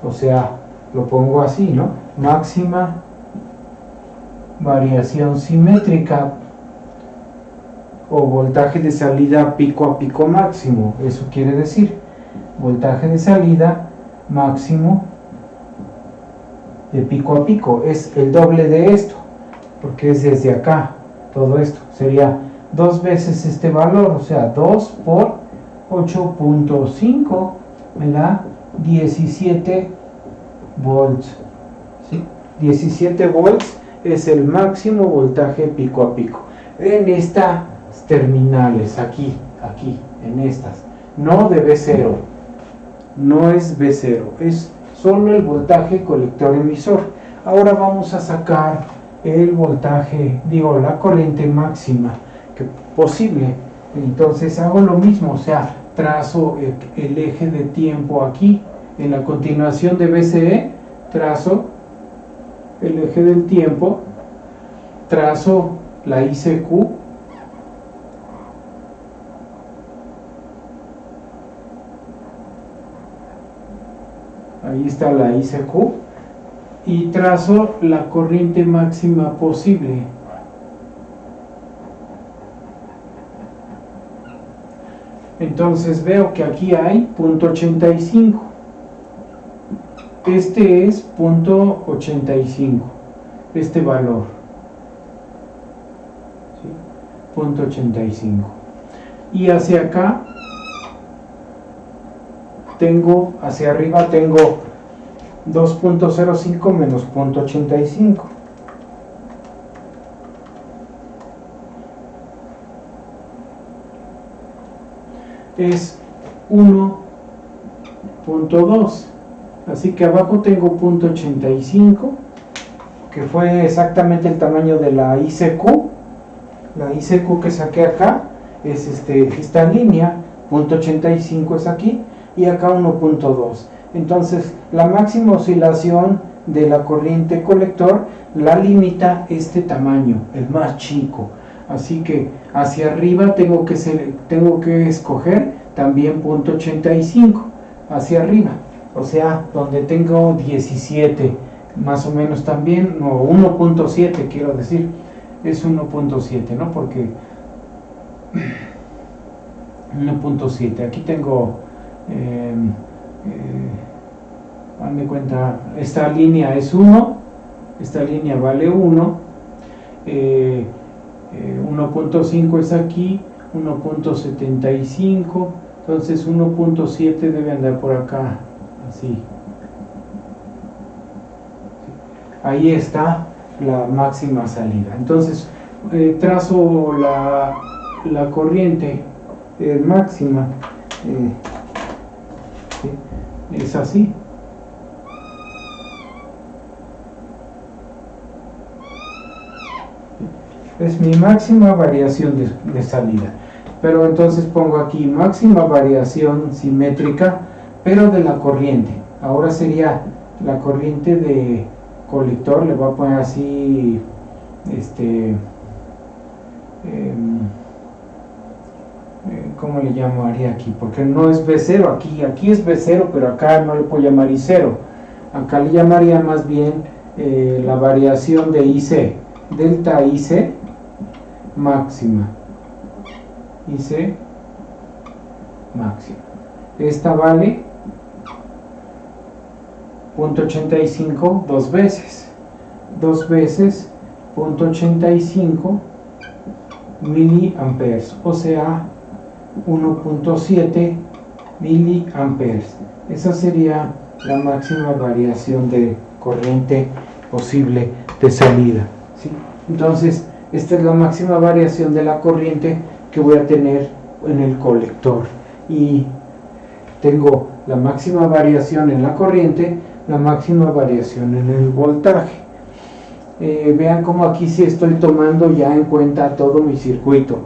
O sea, lo pongo así, ¿no? Máxima variación simétrica o voltaje de salida pico a pico máximo. Eso quiere decir voltaje de salida máximo de pico a pico, es el doble de esto, porque es desde acá, todo esto, sería 2 veces este valor, o sea, 2 por 8.5 me da 17 volts, ¿sí? 17 volts es el máximo voltaje pico a pico, en estas terminales, aquí, en estas, no de B0, no es B0, es solo el voltaje colector emisor. Ahora vamos a sacar el voltaje, la corriente máxima posible. Entonces hago lo mismo, o sea, trazo el eje de tiempo aquí, en la continuación de BCE, trazo el eje del tiempo, trazo la ICQ, ahí está la ICQ, y trazo la corriente máxima posible. Entonces veo que aquí hay 0.85. Este es 0.85, este valor, ¿sí? 0.85. Y hacia acá tengo, hacia arriba tengo 2.05 menos 0.85. Es 1.2. Así que abajo tengo 0.85, que fue exactamente el tamaño de la ICQ. La ICQ que saqué acá es esta línea, 0.85 es aquí, y acá 1.2. Entonces, la máxima oscilación de la corriente colector la limita este tamaño, el más chico. Así que hacia arriba tengo que escoger también 0.85, hacia arriba. O sea, donde tengo 17, más o menos también, no, 1.7 quiero decir, es 1.7, ¿no? Porque 1.7, aquí tengo, dan de cuenta, esta línea es 1, esta línea vale 1, 1.5 es aquí, 1.75, entonces 1.7 debe andar por acá, así. Ahí está la máxima salida. Entonces trazo la corriente máxima, ¿sí? Es así. Es mi máxima variación de salida. Pero entonces pongo aquí máxima variación simétrica, pero de la corriente. Ahora sería la corriente de colector, le voy a poner así, ¿cómo le llamaría aquí? Porque no es B0, aquí es B0, pero acá no le puedo llamar I0. Acá le llamaría más bien la variación de IC, delta IC máxima. IC máxima. Esta vale 0.85 dos veces. 0.85 miliamperes, o sea 1.7 miliamperes. Esa sería la máxima variación de corriente posible de salida, ¿sí? Entonces, esta es la máxima variación de la corriente que voy a tener en el colector. Y tengo la máxima variación en la corriente, la máxima variación en el voltaje. Vean cómo aquí sí estoy tomando ya en cuenta todo mi circuito.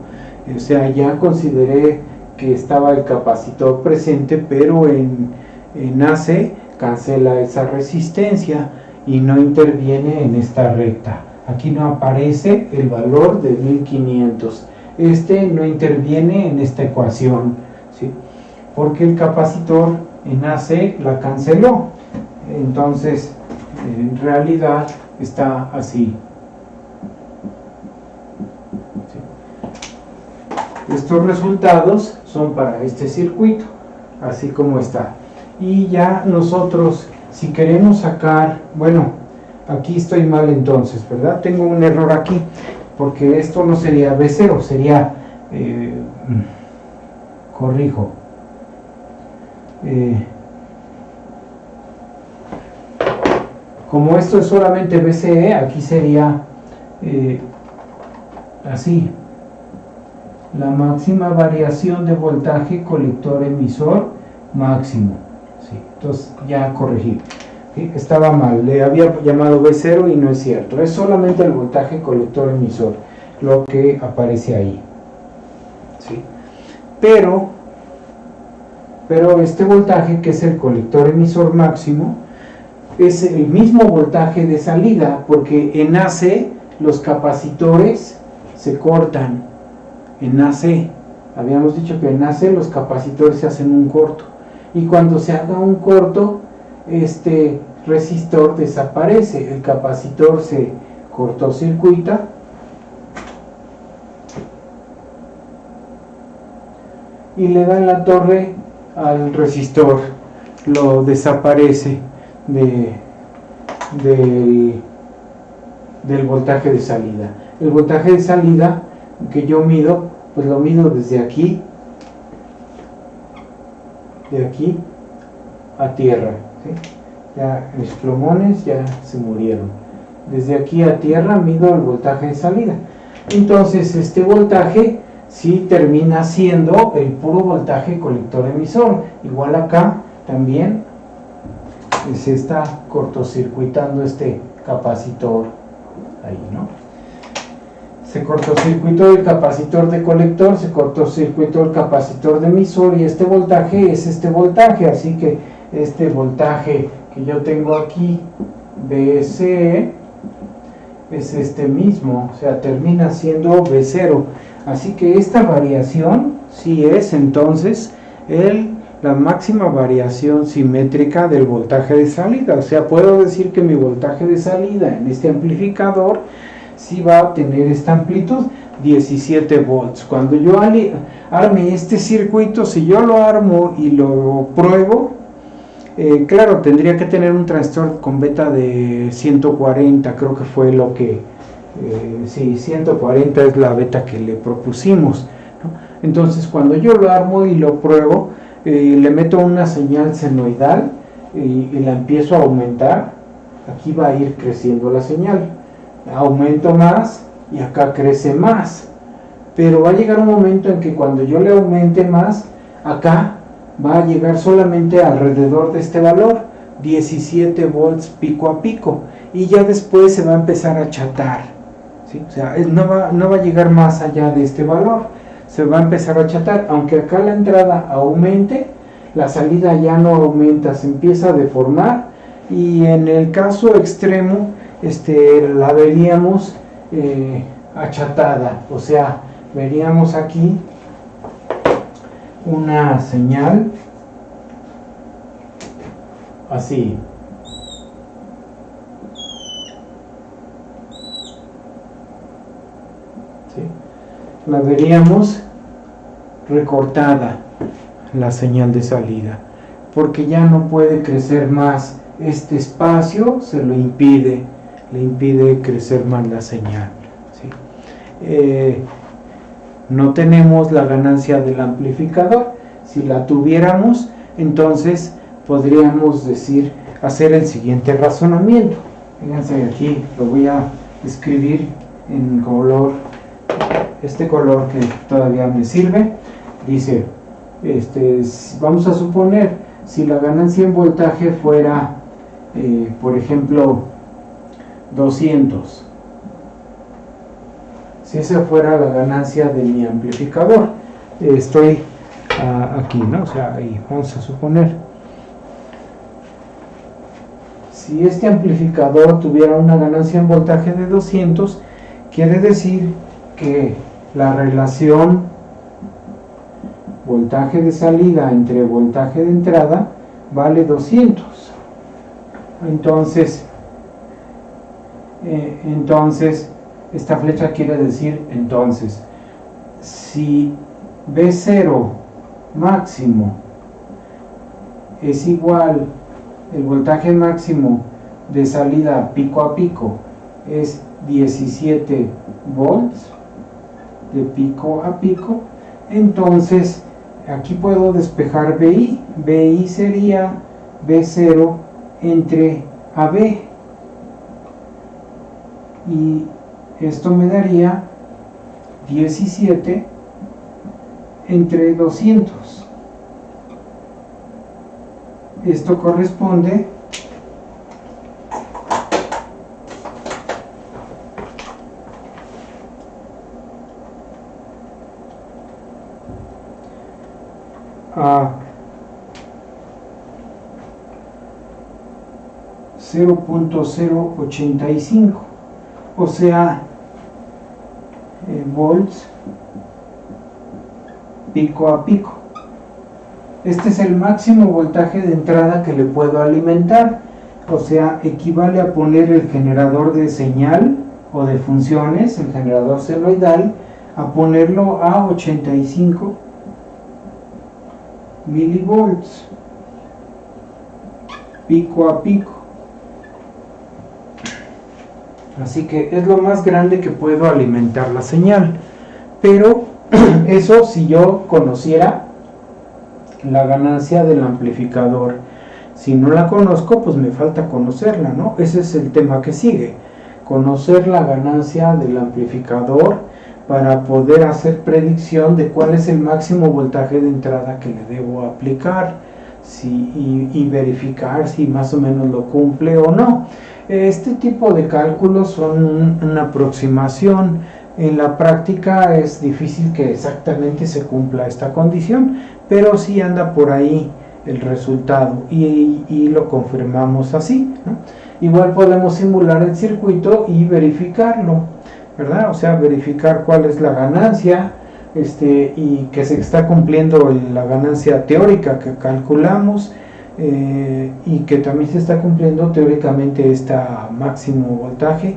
O sea, ya consideré que estaba el capacitor presente, pero en AC cancela esa resistencia y no interviene en esta recta. Aquí no aparece el valor de 1500. No interviene en esta ecuación, ¿sí? Porque el capacitor en AC la canceló. Entonces, en realidad está así. ¿Sí? Estos resultados son para este circuito, así como está. Y ya nosotros, si queremos sacar, bueno, aquí estoy mal entonces, ¿verdad? Tengo un error aquí, porque esto no sería V0, sería, corrijo, como esto es solamente VCE, aquí sería así, la máxima variación de voltaje colector emisor máximo. Sí, entonces ya corregí. ¿Sí? Estaba mal, le había llamado V0 y no es cierto, es solamente el voltaje colector emisor lo que aparece ahí. ¿Sí? Pero este voltaje, que es el colector emisor máximo, es el mismo voltaje de salida, porque en AC los capacitores se cortan. En AC, habíamos dicho que en AC los capacitores se hacen un corto, y cuando se haga un corto, este resistor desaparece, el capacitor se cortocircuita y le da en la torre al resistor, lo desaparece del voltaje de salida. El voltaje de salida que yo mido, pues lo mido desde aquí, de aquí a tierra, ¿sí? Ya mis plumones ya se murieron. Desde aquí a tierra mido el voltaje de salida. Entonces este voltaje sí termina siendo el puro voltaje colector emisor. Igual acá también se está cortocircuitando este capacitor ahí, ¿no? Se cortocircuitó el capacitor de colector, se cortocircuitó el capacitor de emisor, y este voltaje es este voltaje, así que este voltaje que yo tengo aquí, VCE, es este mismo, o sea, termina siendo V0. Así que esta variación sí es entonces la máxima variación simétrica del voltaje de salida. O sea, puedo decir que mi voltaje de salida en este amplificador sí va a tener esta amplitud, 17 volts. Cuando yo arme este circuito, si yo lo armo y lo pruebo, claro, tendría que tener un transistor con beta de 140, creo que fue lo que, sí, 140 es la beta que le propusimos, ¿no? Entonces cuando yo lo armo y lo pruebo, le meto una señal senoidal y la empiezo a aumentar, aquí va a ir creciendo la señal, aumento más y acá crece más, pero va a llegar un momento en que cuando yo le aumente más, acá va a llegar solamente alrededor de este valor, 17 volts pico a pico, y ya después se va a empezar a achatar, ¿sí? O sea, no va a llegar más allá de este valor, se va a empezar a achatar, aunque acá la entrada aumente, la salida ya no aumenta, se empieza a deformar, y en el caso extremo, la veríamos achatada, o sea, veríamos aquí una señal así, ¿sí? La veríamos recortada, la señal de salida, porque ya no puede crecer más, este espacio se lo impide, le impide crecer más la señal, ¿sí? No tenemos la ganancia del amplificador. Si la tuviéramos, entonces podríamos hacer el siguiente razonamiento. Fíjense, aquí lo voy a escribir en color, este color que todavía me sirve. Dice, vamos a suponer, si la ganancia en voltaje fuera, por ejemplo, 200, si esa fuera la ganancia de mi amplificador, estoy aquí, ¿no? O sea, ahí vamos a suponer, si este amplificador tuviera una ganancia en voltaje de 200, quiere decir que la relación voltaje de salida entre voltaje de entrada vale 200. Entonces esta flecha quiere decir, entonces, si V0 máximo es igual, el voltaje máximo de salida pico a pico es 17 volts de pico a pico, entonces aquí puedo despejar BI. BI sería B0 entre AB, y esto me daría 17 entre 200. Esto corresponde a 0.085, o sea, volts pico a pico. Este es el máximo voltaje de entrada que le puedo alimentar, o sea, equivale a poner el generador de señal o de funciones, el generador senoidal, a ponerlo a 85 milivolts pico a pico. Así que es lo más grande que puedo alimentar la señal, pero eso si yo conociera la ganancia del amplificador. Si no la conozco, pues me falta conocerla, ¿no? Ese es el tema que sigue, conocer la ganancia del amplificador para poder hacer predicción de cuál es el máximo voltaje de entrada que le debo aplicar, y verificar si más o menos lo cumple o no. Este tipo de cálculos son una aproximación. En la práctica es difícil que exactamente se cumpla esta condición, pero sí anda por ahí el resultado y lo confirmamos así, ¿no? Igual podemos simular el circuito y verificarlo, ¿verdad? O sea, verificar cuál es la ganancia, y que se está cumpliendo la ganancia teórica que calculamos, y que también se está cumpliendo teóricamente este máximo voltaje,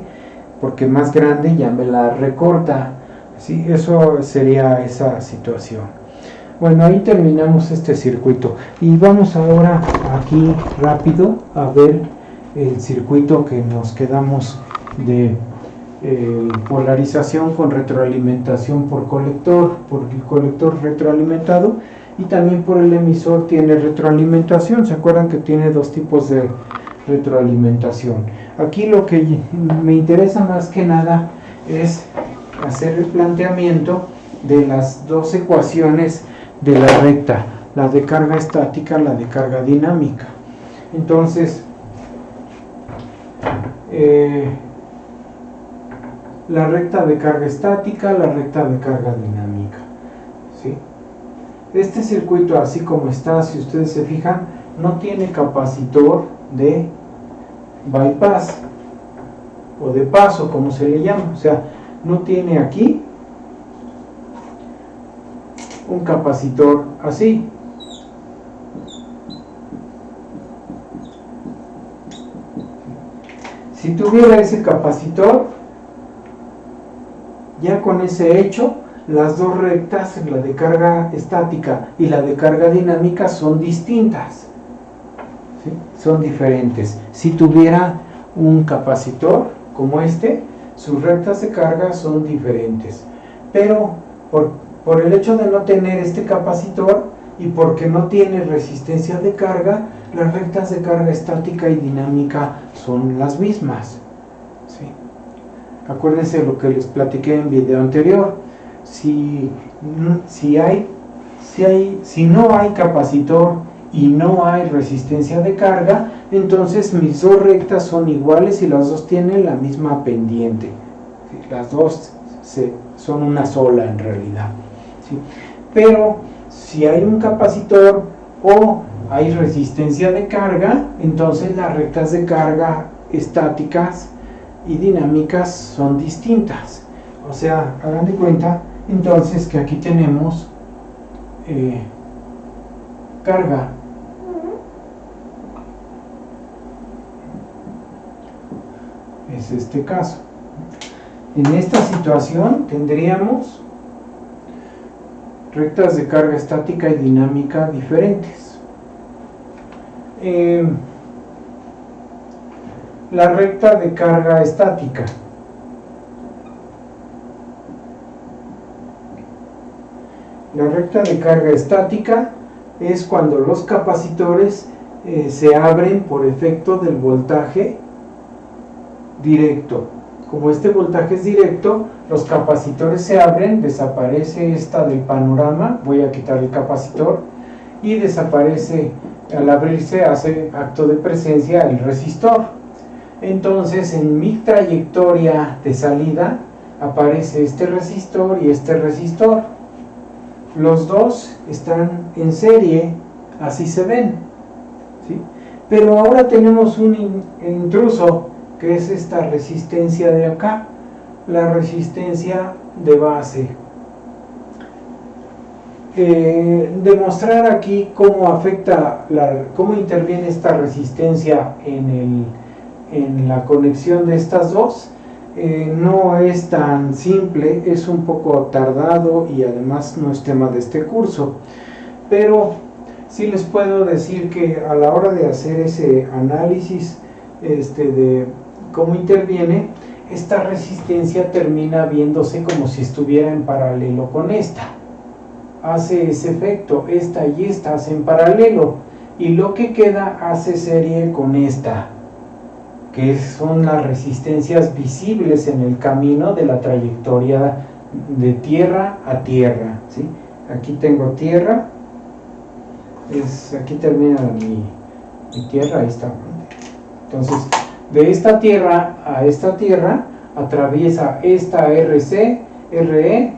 porque más grande ya me la recorta, ¿sí? Eso sería esa situación. Bueno, ahí terminamos este circuito y vamos ahora aquí rápido a ver el circuito que nos quedamos de polarización con retroalimentación por el colector retroalimentado, y también por el emisor tiene retroalimentación. ¿Se acuerdan que tiene dos tipos de retroalimentación? Aquí lo que me interesa más que nada es hacer el planteamiento de las dos ecuaciones de la recta, la de carga estática, la de carga dinámica. Entonces, la recta de carga estática, la recta de carga dinámica, ¿sí? Este circuito, así como está, si ustedes se fijan, no tiene capacitor de bypass o de paso, como se le llama. O sea, no tiene aquí un capacitor así. Si tuviera ese capacitor, ya con ese hecho, las dos rectas, la de carga estática y la de carga dinámica, son distintas, ¿sí? Son diferentes. Si tuviera un capacitor como este, sus rectas de carga son diferentes, pero por el hecho de no tener este capacitor y porque no tiene resistencia de carga, las rectas de carga estática y dinámica son las mismas, ¿sí? Acuérdense lo que les platiqué en video anterior. Si no hay capacitor y no hay resistencia de carga, entonces mis dos rectas son iguales y las dos tienen la misma pendiente, ¿sí? Las dos son una sola en realidad, ¿sí? Pero si hay un capacitor o hay resistencia de carga, entonces las rectas de carga estáticas y dinámicas son distintas. O sea, hagan de cuenta entonces que aquí tenemos carga. Es este caso. En esta situación tendríamos rectas de carga estática y dinámica la recta de carga estática. La recta de carga estática es cuando los capacitores se abren por efecto del voltaje directo. Como este voltaje es directo, los capacitores se abren, desaparece esta del panorama, voy a quitar el capacitor, y desaparece, al abrirse hace acto de presencia el resistor. Entonces en mi trayectoria de salida aparece este resistor y este resistor. Los dos están en serie, así se ven, ¿sí? Pero ahora tenemos un intruso, que es esta resistencia de acá, la resistencia de base. Demostrar aquí cómo afecta, cómo interviene esta resistencia en la conexión de estas dos, no es tan simple, es un poco tardado y además no es tema de este curso, pero sí les puedo decir que a la hora de hacer ese análisis de cómo interviene, esta resistencia termina viéndose como si estuviera en paralelo con esta. Hace ese efecto, esta y esta hacen paralelo, y lo que queda hace serie con esta, que son las resistencias visibles en el camino de la trayectoria de tierra a tierra, ¿sí? Aquí tengo tierra, aquí termina mi tierra, ahí está. Entonces, de esta tierra a esta tierra atraviesa esta RC, RE,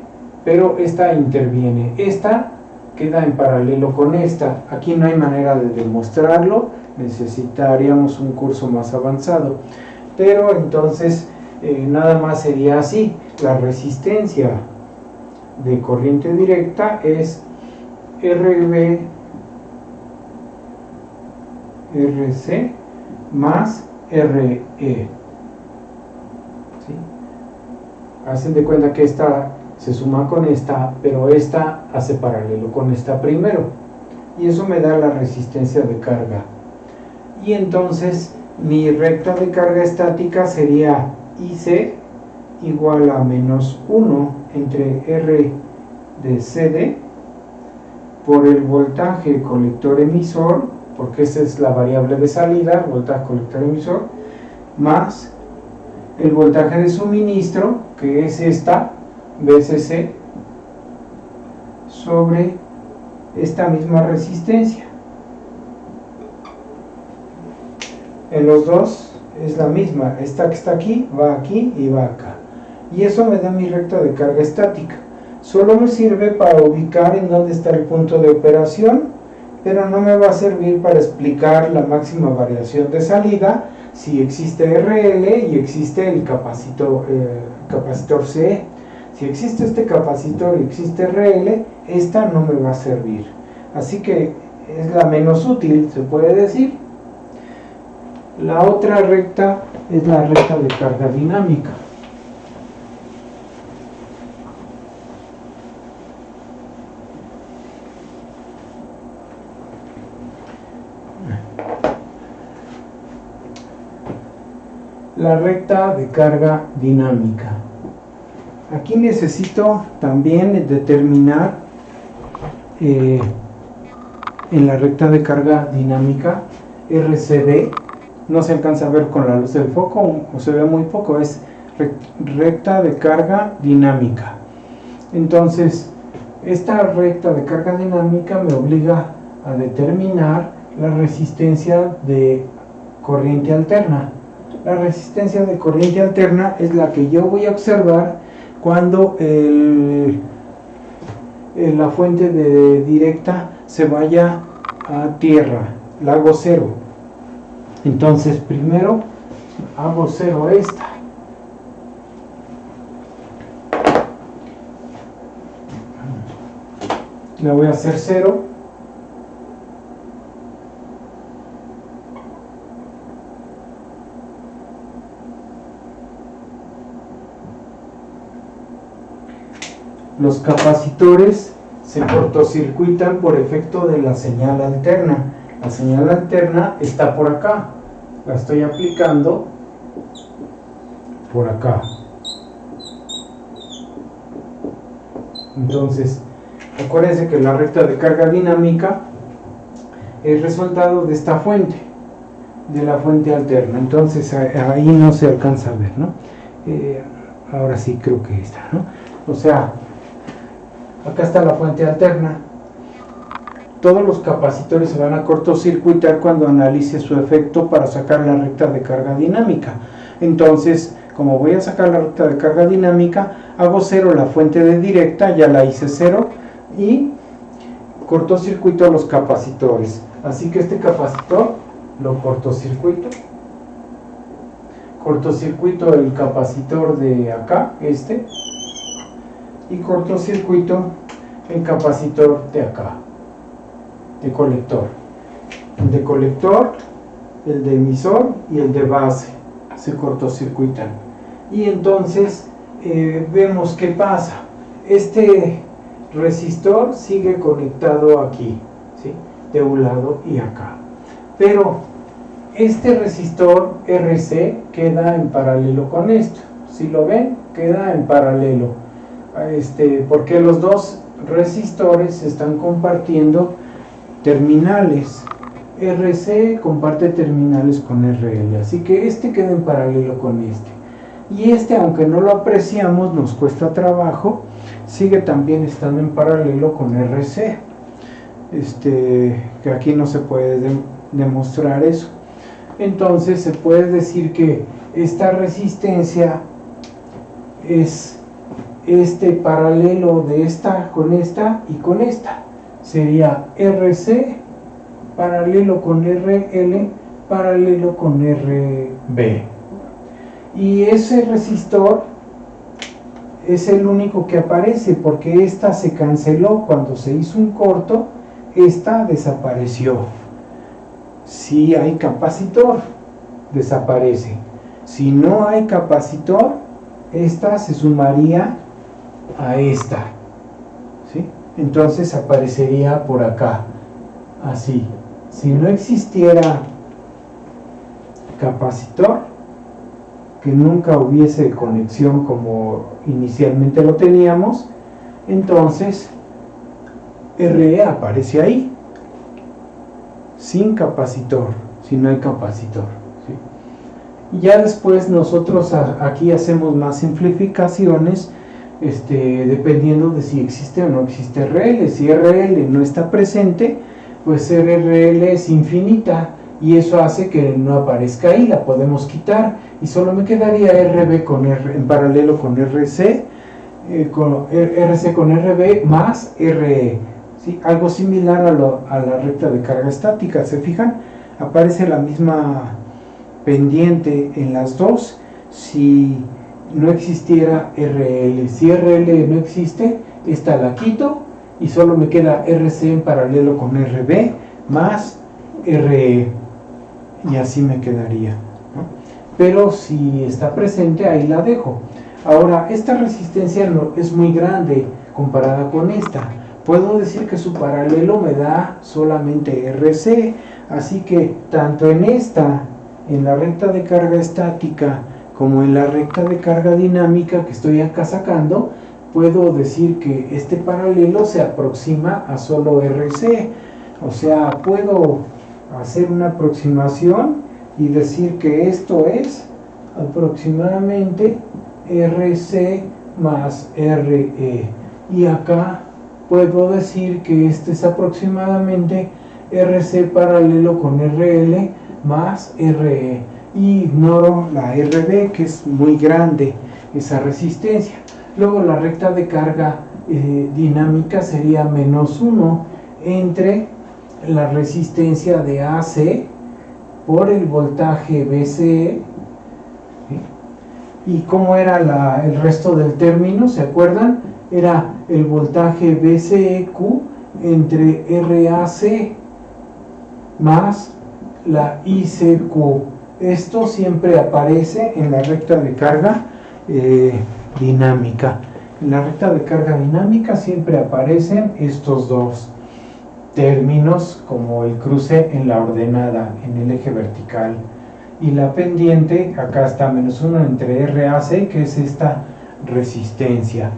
pero esta interviene, esta queda en paralelo con esta. Aquí no hay manera de demostrarlo, necesitaríamos un curso más avanzado, pero entonces nada más sería así. La resistencia de corriente directa es RB RC más RE, ¿sí? Hacen de cuenta que esta se suma con esta, pero esta hace paralelo con esta primero, y eso me da la resistencia de carga. Y entonces mi recta de carga estática sería IC igual a menos 1 entre R de CD por el voltaje colector emisor, porque esa es la variable de salida, voltaje colector emisor, más el voltaje de suministro, que es esta VCC, sobre esta misma resistencia. En los dos es la misma, esta que está aquí va aquí y va acá, y eso me da mi recta de carga estática. Solo me sirve para ubicar en dónde está el punto de operación, pero no me va a servir para explicar la máxima variación de salida si existe RL y existe el capacitor CE. Si existe este capacitor y existe RL, esta no me va a servir. Así que es la menos útil, se puede decir. La otra recta es la recta de carga dinámica. La recta de carga dinámica. Aquí necesito también determinar en la recta de carga dinámica RCD. No se alcanza a ver con la luz del foco o se ve muy poco, es recta de carga dinámica. Entonces, esta recta de carga dinámica me obliga a determinar la resistencia de corriente alterna. La resistencia de corriente alterna es la que yo voy a observar cuando la fuente de directa se vaya a tierra, la hago cero. Entonces primero hago cero esta. La voy a hacer cero. Los capacitores se cortocircuitan por efecto de la señal alterna. La señal alterna está por acá, la estoy aplicando por acá. Entonces, acuérdense que la recta de carga dinámica es resultado de esta fuente, de la fuente alterna. Entonces ahí no se alcanza a ver, ¿no? Ahora sí creo que está, ¿no? O sea, acá está la fuente alterna. Todos los capacitores se van a cortocircuitar cuando analice su efecto para sacar la recta de carga dinámica. Entonces, como voy a sacar la recta de carga dinámica, hago cero la fuente de directa, ya la hice cero, y cortocircuito los capacitores. Así que este capacitor lo cortocircuito. Cortocircuito el capacitor de acá, y cortocircuito el capacitor de acá, de colector. El de colector, el de emisor y el de base se cortocircuitan. Y entonces vemos qué pasa. Este resistor sigue conectado aquí, ¿sí? De un lado y acá. Pero este resistor RC queda en paralelo con esto. Si lo ven, queda en paralelo. Porque los dos resistores están compartiendo terminales. RC comparte terminales con RL, así que este queda en paralelo con este. Y aunque no lo apreciamos, nos cuesta trabajo, sigue también estando en paralelo con RC. Que aquí no se puede demostrar eso. Entonces se puede decir que esta resistencia es paralelo de esta con esta y con esta. Sería RC paralelo con RL paralelo con RB. Y ese resistor es el único que aparece porque esta se canceló cuando se hizo un corto, esta desapareció. Si hay capacitor, desaparece. Si no hay capacitor, esta se sumaría a esta, ¿sí? Entonces aparecería por acá, así. Si no existiera capacitor, que nunca hubiese conexión como inicialmente lo teníamos, entonces RE aparece ahí, sin capacitor, si no hay capacitor, ¿sí? Y ya después nosotros aquí hacemos más simplificaciones, dependiendo de si existe o no existe RL. Si RL no está presente, pues RL es infinita, y eso hace que no aparezca ahí, la podemos quitar, y solo me quedaría RB en paralelo con RC, RC con RB más RE, ¿sí? Algo similar a la recta de carga estática. ¿Se fijan? Aparece la misma pendiente en las dos si no existiera RL. Si RL no existe, esta la quito y solo me queda RC en paralelo con RB más RE, y así me quedaría, ¿no? Pero si está presente, ahí la dejo. Ahora, esta resistencia no es muy grande comparada con esta. Puedo decir que su paralelo me da solamente RC, así que tanto en la recta de carga estática, como en la recta de carga dinámica que estoy acá sacando, puedo decir que este paralelo se aproxima a solo RC. O sea, puedo hacer una aproximación y decir que esto es aproximadamente RC más RE. Y acá puedo decir que este es aproximadamente RC paralelo con RL más RE. Y ignoro la RB, que es muy grande esa resistencia. Luego la recta de carga dinámica sería -1 entre la resistencia de AC por el voltaje BCE. ¿Y cómo era el resto del término? ¿Se acuerdan? Era el voltaje BCEQ entre RAC más la ICQ. Esto siempre aparece en la recta de carga dinámica. En la recta de carga dinámica siempre aparecen estos dos términos como el cruce en la ordenada, en el eje vertical. y la pendiente, acá está -1 entre RAC, que es esta resistencia,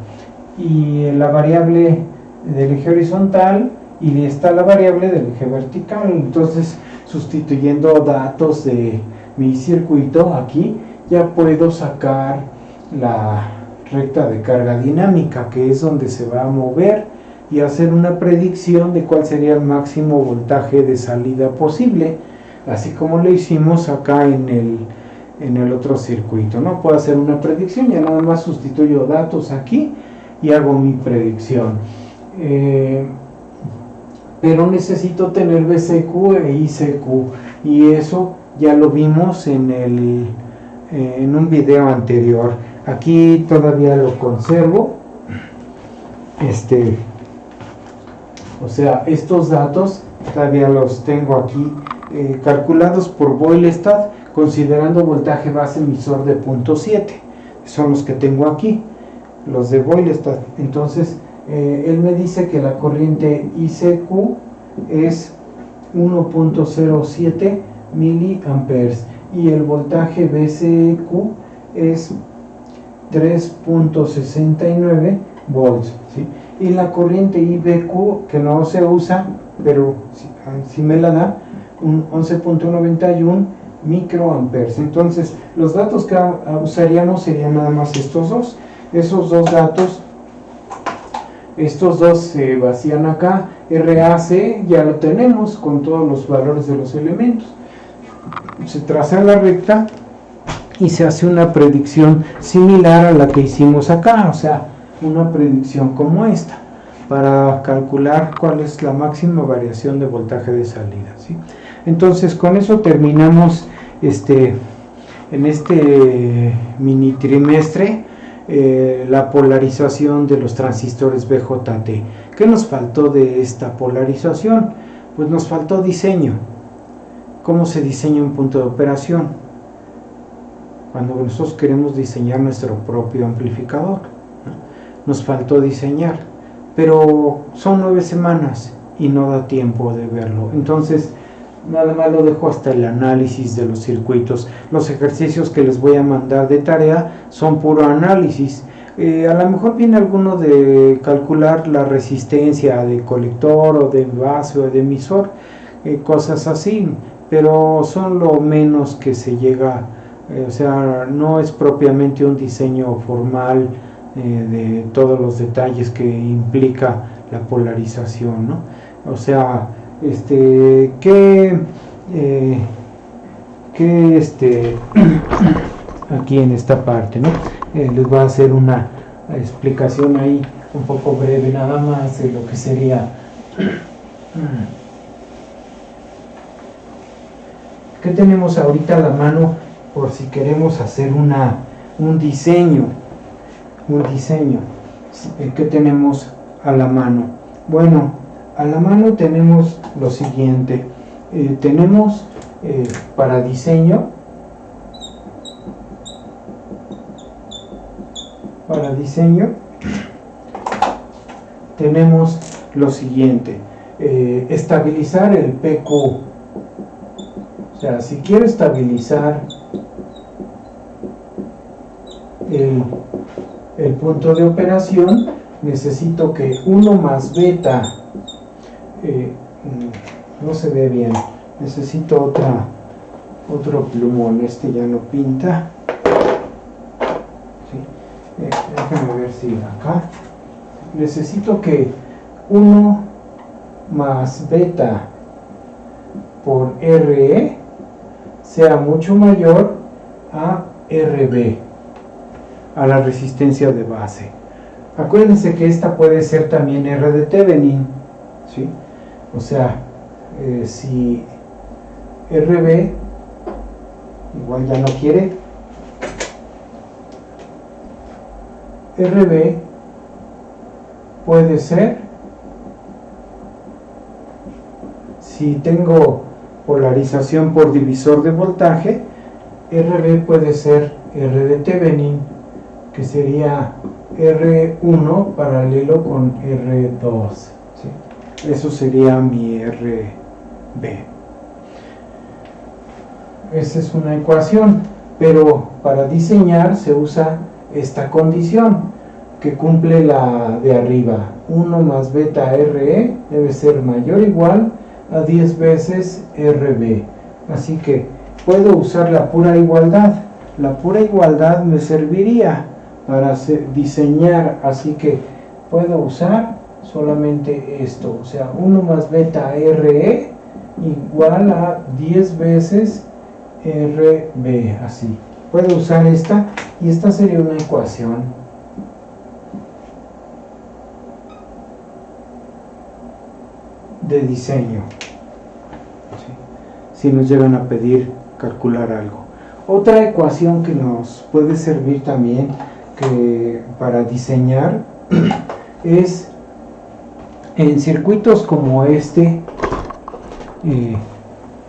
y la variable del eje horizontal, y está la variable del eje vertical. Entonces, sustituyendo datos de mi circuito aquí, ya puedo sacar la recta de carga dinámica, que es donde se va a mover, y hacer una predicción de cuál sería el máximo voltaje de salida posible, así como lo hicimos acá en el otro circuito, ¿no? Puedo hacer una predicción, ya nada más sustituyo datos aquí y hago mi predicción. Pero necesito tener VCQ e ICQ, y eso ya lo vimos en un video anterior. Aquí todavía lo conservo. O sea, estos datos todavía los tengo aquí calculados por Boylestad, considerando voltaje base emisor de 0.7. Son los que tengo aquí, los de Boylestad. Entonces, él me dice que la corriente ICQ es 1.07 miliamperes y el voltaje BCQ es 3.69 volts, ¿sí? Y la corriente IBQ, que no se usa, pero si me la da, un 11.91 microamperes. Entonces, los datos que usaríamos serían nada más estos dos. Esos dos datos, estos dos se vacían acá. RAC ya lo tenemos con todos los valores de los elementos. Se traza la recta y se hace una predicción similar a la que hicimos acá, o sea, una predicción como esta, para calcular cuál es la máxima variación de voltaje de salida, ¿sí? Entonces, con eso terminamos en este mini trimestre la polarización de los transistores BJT. ¿Qué nos faltó de esta polarización? Pues nos faltó diseño. ¿Cómo se diseña un punto de operación? Cuando nosotros queremos diseñar nuestro propio amplificador, ¿no? Nos faltó diseñar, pero son 9 semanas y no da tiempo de verlo. Entonces, nada más lo dejo hasta el análisis de los circuitos. Los ejercicios que les voy a mandar de tarea son puro análisis. A lo mejor viene alguno de calcular la resistencia de colector o de base o de emisor, cosas así, pero son lo menos que se llega, o sea, no es propiamente un diseño formal de todos los detalles que implica la polarización, ¿no? O sea, aquí en esta parte, ¿no? Les voy a hacer una explicación ahí un poco breve nada más de lo que sería. ¿Qué tenemos ahorita a la mano por si queremos hacer un diseño? ¿Qué tenemos a la mano? Bueno, a la mano tenemos lo siguiente. Tenemos para diseño, tenemos lo siguiente. Estabilizar el PQ. O sea, si quiero estabilizar el punto de operación, necesito que 1 más beta, no se ve bien, necesito otro plumón, ya no pinta, ¿sí? Déjame ver si acá, necesito que 1 más beta por RE sea mucho mayor a RB, a la resistencia de base. Acuérdense que esta puede ser también R de Thevenin, ¿sí? O sea, si RB igual ya no quiere, RB puede ser, si tengo polarización por divisor de voltaje, RB puede ser R de Thevenin, que sería R1 paralelo con R2, ¿sí? Eso sería mi RB. esa es una ecuación, pero para diseñar se usa esta condición que cumple la de arriba. 1 más beta RE debe ser mayor o igual a 10 veces RB. Así que puedo usar la pura igualdad. La pura igualdad me serviría para diseñar, así que puedo usar solamente esto, o sea, 1 más beta RE igual a 10 veces RB, así. Puedo usar esta, y esta sería una ecuación de diseño, si nos llegan a pedir calcular algo. Otra ecuación que nos puede servir también para diseñar es en circuitos como este,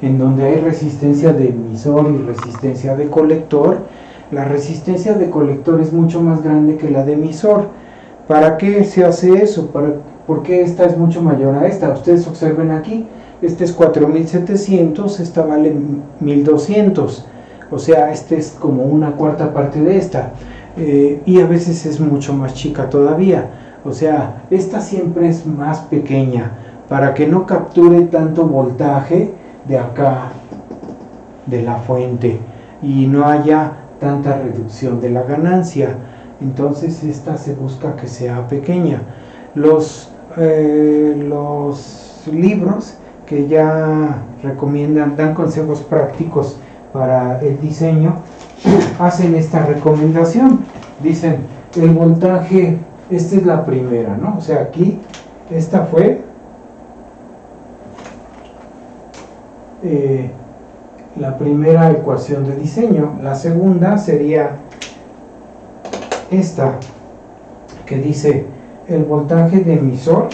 en donde hay resistencia de emisor y resistencia de colector. La resistencia de colector es mucho más grande que la de emisor. ¿Para qué se hace eso? ¿Por qué esta es mucho mayor a esta? Ustedes observen aquí, este es 4700, esta vale 1200, o sea, este es como una cuarta parte de esta, y a veces es mucho más chica todavía, o sea, esta siempre es más pequeña, para que no capture tanto voltaje de acá, de la fuente, y no haya tanta reducción de la ganancia. Entonces esta se busca que sea pequeña. Los libros que ya recomiendan, dan consejos prácticos para el diseño, hacen esta recomendación. Dicen, el voltaje, esta es la primera, ¿no? O sea, aquí, esta fue la primera ecuación de diseño. La segunda sería esta, que dice el voltaje de emisor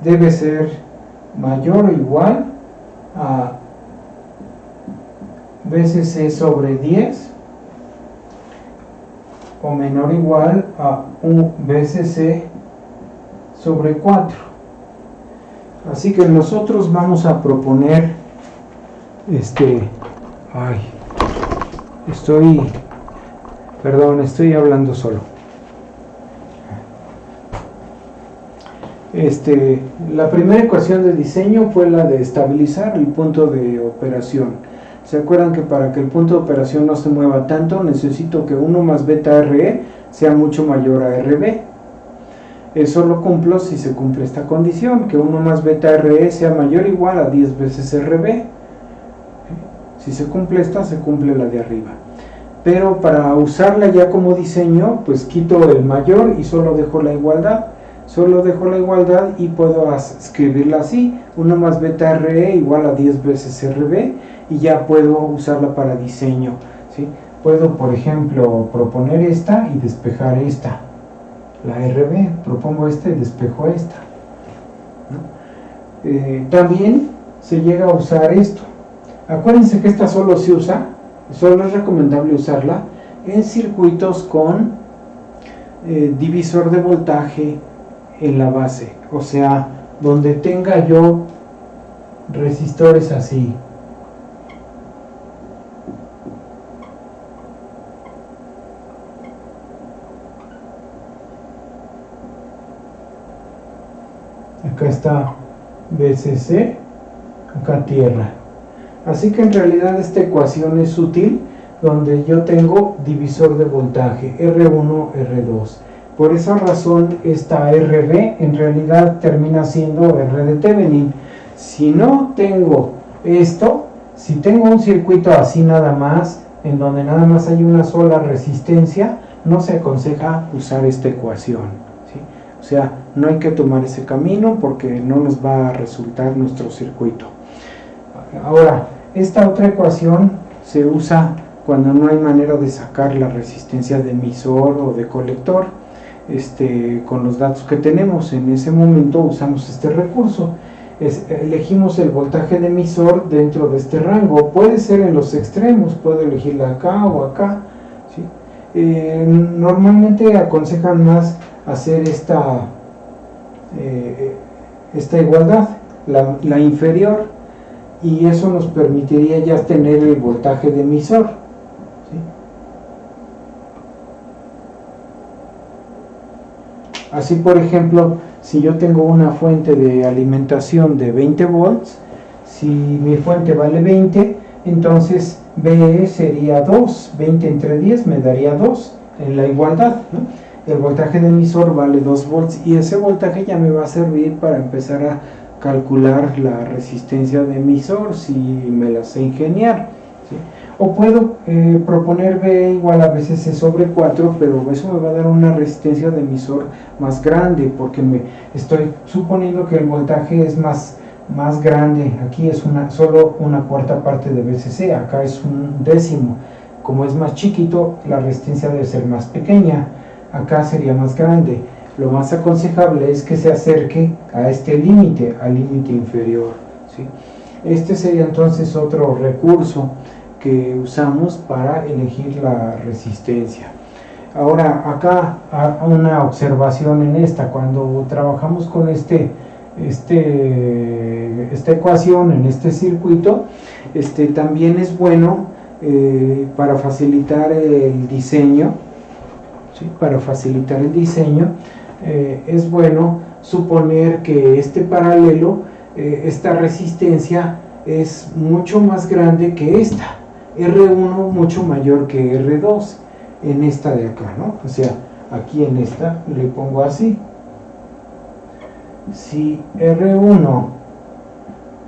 debe ser mayor o igual a VCC sobre 10 o menor o igual a un VCC sobre 4. Así que nosotros vamos a proponer estoy hablando solo. La primera ecuación de diseño fue la de estabilizar el punto de operación. ¿Se acuerdan que para que el punto de operación no se mueva tanto, necesito que 1 más beta RE sea mucho mayor a RB? Eso lo cumplo si se cumple esta condición, que 1 más beta RE sea mayor o igual a 10 veces RB. Si se cumple esta, se cumple la de arriba. Pero para usarla ya como diseño, pues quito el mayor y solo dejo la igualdad. Y puedo escribirla así, 1 más beta RE igual a 10 veces RB, y ya puedo usarla para diseño, ¿sí? Puedo, por ejemplo, proponer esta y despejar esta, la RB, propongo esta y despejo esta, ¿no? También se llega a usar esto. Acuérdense que esta solo se usa, solo es recomendable usarla en circuitos con divisor de voltaje en la base, o sea, donde tenga yo resistores así. Acá está VCC, acá tierra. Así que en realidad esta ecuación es útil donde yo tengo divisor de voltaje R1, R2. Por esa razón esta RB en realidad termina siendo R de Thevenin. Si no tengo esto, si tengo un circuito así nada más, en donde nada más hay una sola resistencia, no se aconseja usar esta ecuación, ¿sí? O sea, no hay que tomar ese camino porque no nos va a resultar nuestro circuito. Ahora, esta otra ecuación se usa cuando no hay manera de sacar la resistencia de emisor o de colector. Con los datos que tenemos en ese momento usamos este recurso. Elegimos el voltaje de emisor dentro de este rango, puede ser en los extremos, puedo elegirla acá o acá, ¿sí? Normalmente aconsejan más hacer esta esta igualdad, la inferior, y eso nos permitiría ya tener el voltaje de emisor, ¿sí? Así, por ejemplo, si yo tengo una fuente de alimentación de 20 volts, si mi fuente vale 20, entonces BE sería 2, 20 entre 10 me daría 2 en la igualdad, ¿no? El voltaje de emisor vale 2 volts y ese voltaje ya me va a servir para empezar a calcular la resistencia de emisor si me la sé ingeniar, ¿sí? O puedo proponer B igual a BCC sobre 4, pero eso me va a dar una resistencia de emisor más grande, porque me estoy suponiendo que el voltaje es más grande. Aquí es solo una cuarta parte de BCC, acá es un décimo. Como es más chiquito, la resistencia debe ser más pequeña, acá sería más grande. Lo más aconsejable es que se acerque a este límite, al límite inferior, ¿sí? Este sería entonces otro recurso que usamos para elegir la resistencia. Ahora, acá una observación en esta: cuando trabajamos con esta ecuación en este circuito, también es bueno para facilitar el diseño, ¿sí? Para facilitar el diseño, es bueno suponer que este paralelo, esta resistencia es mucho más grande que esta, R1 mucho mayor que R2 en esta de acá, ¿no? O sea, aquí en esta le pongo así: si R1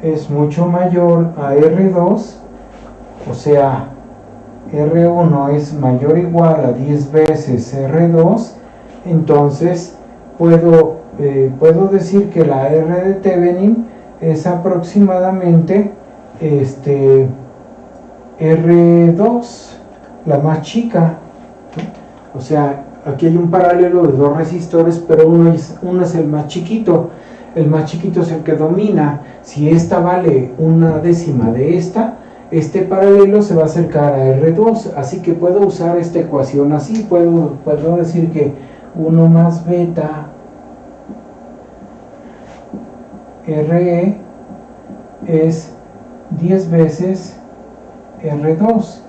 es mucho mayor a R2, o sea, R1 es mayor o igual a 10 veces R2, entonces puedo decir que la R de Thevenin es aproximadamente R2, la más chica, ¿no? O sea, aquí hay un paralelo de dos resistores, pero uno es el más chiquito. El más chiquito es el que domina. Si esta vale una décima de este paralelo se va a acercar a R2, así que puedo usar esta ecuación así. Puedo decir que 1 más beta RE es 10 veces R2,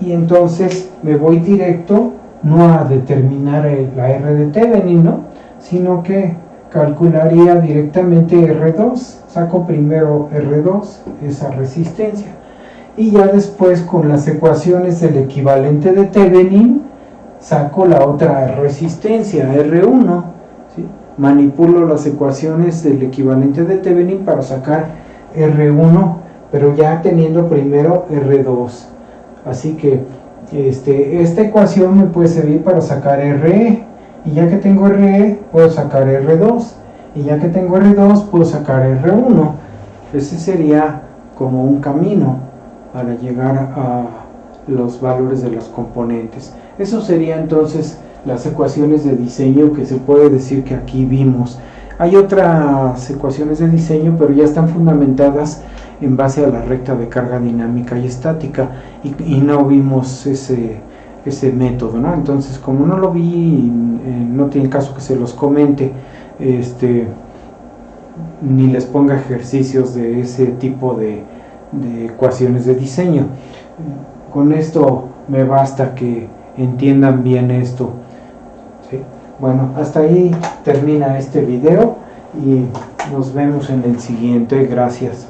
y entonces me voy directo no a determinar la R de Thevenin, ¿no?, sino que calcularía directamente R2, saco primero R2, esa resistencia, y ya después con las ecuaciones del equivalente de Thevenin saco la otra resistencia, R1, ¿sí? Manipulo las ecuaciones del equivalente de Thevenin para sacar R1, pero ya teniendo primero R2. Así que esta ecuación me puede servir para sacar RE, y ya que tengo RE puedo sacar R2, y ya que tengo R2 puedo sacar R1. Ese sería como un camino para llegar a los valores de los componentes. Eso sería entonces las ecuaciones de diseño que se puede decir que aquí vimos. Hay otras ecuaciones de diseño, pero ya están fundamentadas en base a la recta de carga dinámica y estática, y no vimos ese método, ¿no? Entonces, como no lo vi, no tiene caso que se los comente, ni les ponga ejercicios de ese tipo de ecuaciones de diseño. Con esto me basta que entiendan bien esto, ¿sí? Bueno, hasta ahí termina este video y nos vemos en el siguiente. Gracias.